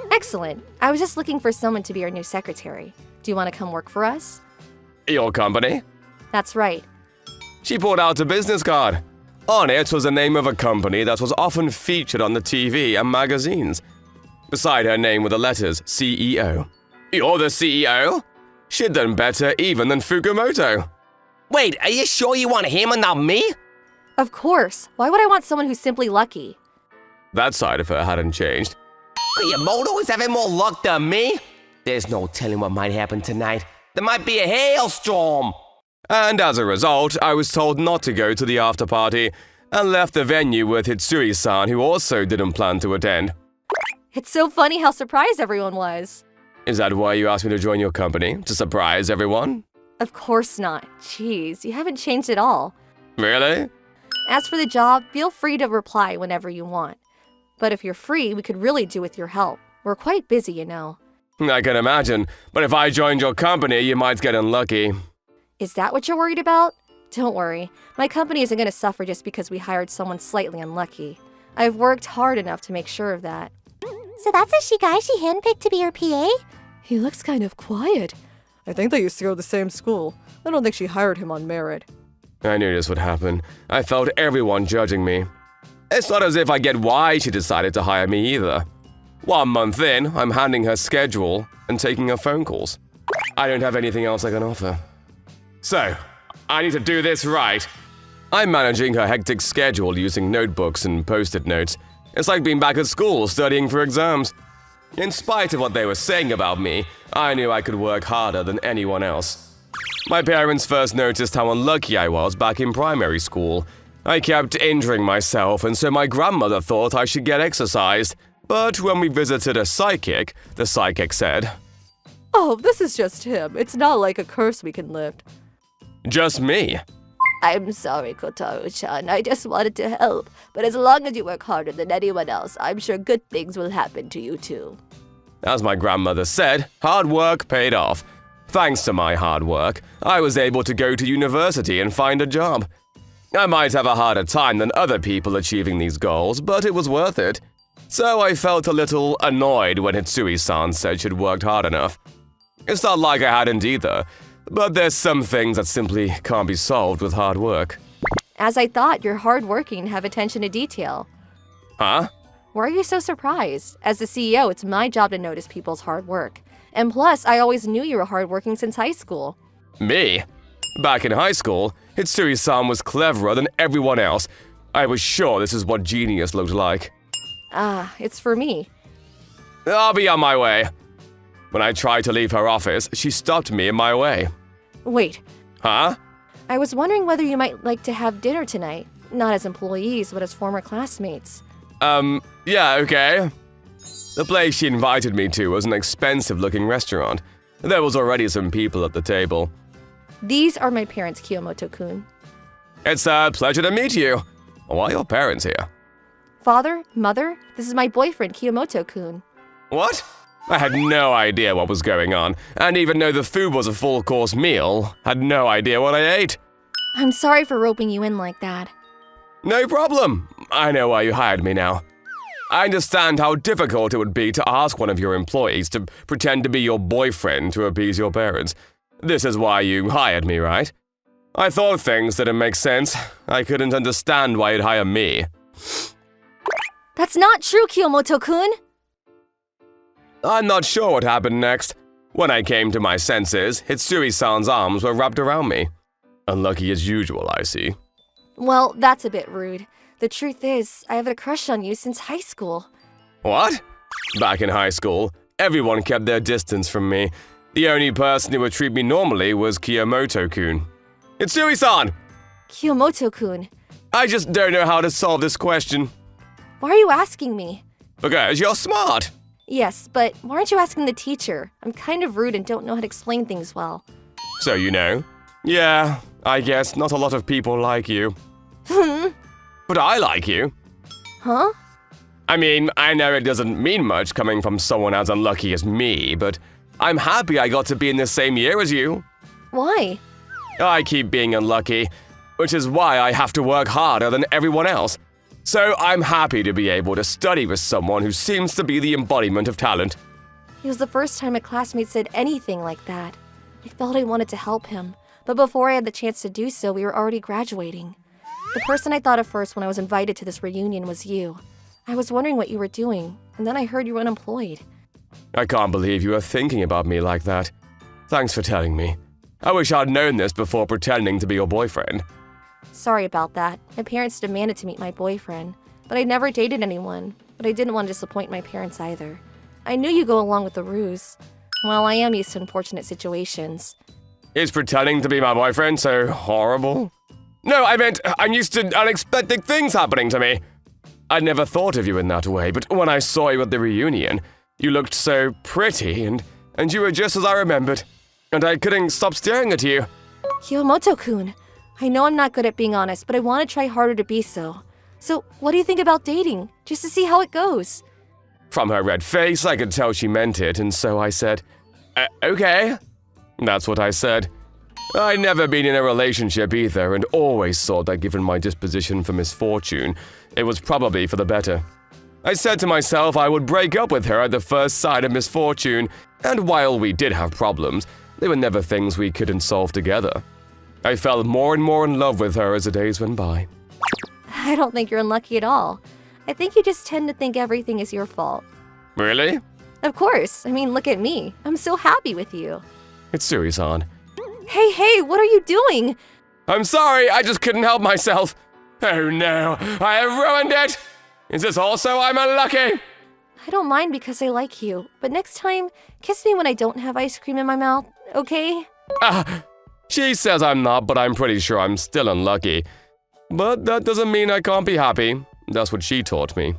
Excellent. I was just looking for someone to be our new secretary. Do you want to come work for us? Your company? That's right. She pulled out a business card. On it was the name of a company that was often featured on the TV and magazines. Beside her name were the letters CEO. You're the CEO? She'd done better even than Fukumoto. Wait, are you sure you want him and not me? Of course. Why would I want someone who's simply lucky? That side of her hadn't changed. Yamoto is having more luck than me. There's no telling what might happen tonight. There might be a hailstorm. And as a result, I was told not to go to the after party and left the venue with Hitsui-san, who also didn't plan to attend. It's so funny how surprised everyone was. Is that why you asked me to join your company? To surprise everyone? Of course not. Jeez, you haven't changed at all. Really? As for the job, feel free to reply whenever you want. But if you're free, we could really do with your help. We're quite busy, you know. I can imagine, but if I joined your company, you might get unlucky. Is that what you're worried about? Don't worry. My company isn't going to suffer just because we hired someone slightly unlucky. I've worked hard enough to make sure of that. So that's a guy she handpicked to be her PA? He looks kind of quiet. I think they used to go to the same school. I don't think she hired him on merit. I knew this would happen. I felt everyone judging me. It's not as if I get why she decided to hire me either. 1 month in, I'm handling her schedule and taking her phone calls. I don't have anything else I can offer. So, I need to do this right. I'm managing her hectic schedule using notebooks and post-it notes. It's like being back at school studying for exams. In spite of what they were saying about me, I knew I could work harder than anyone else. My parents first noticed how unlucky I was back in primary school. I kept injuring myself, and so my grandmother thought I should get exercised. But when we visited a psychic, the psychic said, Oh, this is just him. It's not like a curse we can lift. "Just me." I'm sorry, Kotaro-chan. I just wanted to help. But as long as you work harder than anyone else, I'm sure good things will happen to you too. As my grandmother said, hard work paid off. Thanks to my hard work, I was able to go to university and find a job. I might have a harder time than other people achieving these goals, but it was worth it. So I felt a little annoyed when Hitsui-san said she'd worked hard enough. It's not like I hadn't either, but there's some things that simply can't be solved with hard work. As I thought, you're hardworking and have attention to detail. Huh? Why are you so surprised? As the CEO, it's my job to notice people's hard work. And plus, I always knew you were hardworking since high school. Me? Back in high school, Hitsui-san was cleverer than everyone else. I was sure this is what genius looked like. Ah, it's for me. I'll be on my way. When I tried to leave her office, she stopped me in my way. Wait, Huh? I was wondering whether you might like to have dinner tonight. Not as employees, but as former classmates. Yeah, okay. The place she invited me to was an expensive-looking restaurant. There was already some people at the table. These are my parents, Kiyomoto-kun. It's a pleasure to meet you. Why are your parents here? Father, mother, this is my boyfriend, Kiyomoto-kun. What? I had no idea what was going on, and even though the food was a full-course meal, had no idea what I ate. I'm sorry for roping you in like that. No problem. I know why you hired me now. I understand how difficult it would be to ask one of your employees to pretend to be your boyfriend to appease your parents. This is why you hired me, right? I thought things didn't make sense. I couldn't understand why you'd hire me. That's not true, Kiyomoto-kun! I'm not sure what happened next. When I came to my senses, Hitsui-san's arms were wrapped around me. Unlucky as usual, I see. Well, that's a bit rude. The truth is, I have a crush on you since high school. What? Back in high school, everyone kept their distance from me. The only person who would treat me normally was Kiyomoto-kun. Hitsui-san! Kiyomoto-kun, I just don't know how to solve this question. why are you asking me? Because you're smart. Yes, but why aren't you asking the teacher? I'm kind of rude and don't know how to explain things well. So you know? Yeah, I guess not a lot of people like you. But I like you. Huh? I mean, I know it doesn't mean much coming from someone as unlucky as me, but I'm happy I got to be in the same year as you. Why? I keep being unlucky, which is why I have to work harder than everyone else. So I'm happy to be able to study with someone who seems to be the embodiment of talent. It was the first time a classmate said anything like that. I felt I wanted to help him, but before I had the chance to do so, we were already graduating. The person I thought of first when I was invited to this reunion was you. I was wondering what you were doing, and then I heard you were unemployed. I can't believe you are thinking about me like that. Thanks for telling me. I wish I'd known this before pretending to be your boyfriend. Sorry about that. My parents demanded to meet my boyfriend, but I never dated anyone, but I didn't want to disappoint my parents either. I knew you'd go along with the ruse. Well, I am used to unfortunate situations. Is pretending to be my boyfriend so horrible? No, I meant I'm used to unexpected things happening to me. I'd never thought of you in that way, but when I saw you at the reunion, you looked so pretty and you were just as I remembered. And I couldn't stop staring at you. Kiyomoto-kun, I know I'm not good at being honest, but I want to try harder to be so. So, what do you think about dating? Just to see how it goes. From her red face, I could tell she meant it, and so I said, okay. That's what I said. I'd never been in a relationship either, and always thought that given my disposition for misfortune, it was probably for the better. I said to myself I would break up with her at the first sign of misfortune, and while we did have problems, they were never things we couldn't solve together. I fell more and more in love with her as the days went by. I don't think you're unlucky at all. I think you just tend to think everything is your fault. Really? Of course. I mean, look at me. I'm so happy with you. It's Suri-san. Hey, what are you doing? I'm sorry, I just couldn't help myself. Oh no, I have ruined it! Is this also I'm unlucky? I don't mind because I like you, but next time, kiss me when I don't have ice cream in my mouth, okay? She says I'm not, but I'm pretty sure I'm still unlucky. But that doesn't mean I can't be happy. That's what she taught me.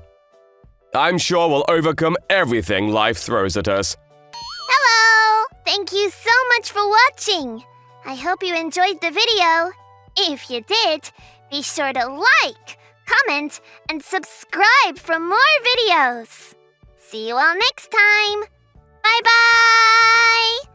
I'm sure we'll overcome everything life throws at us. Hello! Thank you so much for watching. I hope you enjoyed the video. If you did, be sure to like, comment, and subscribe for more videos. See you all next time. Bye-bye!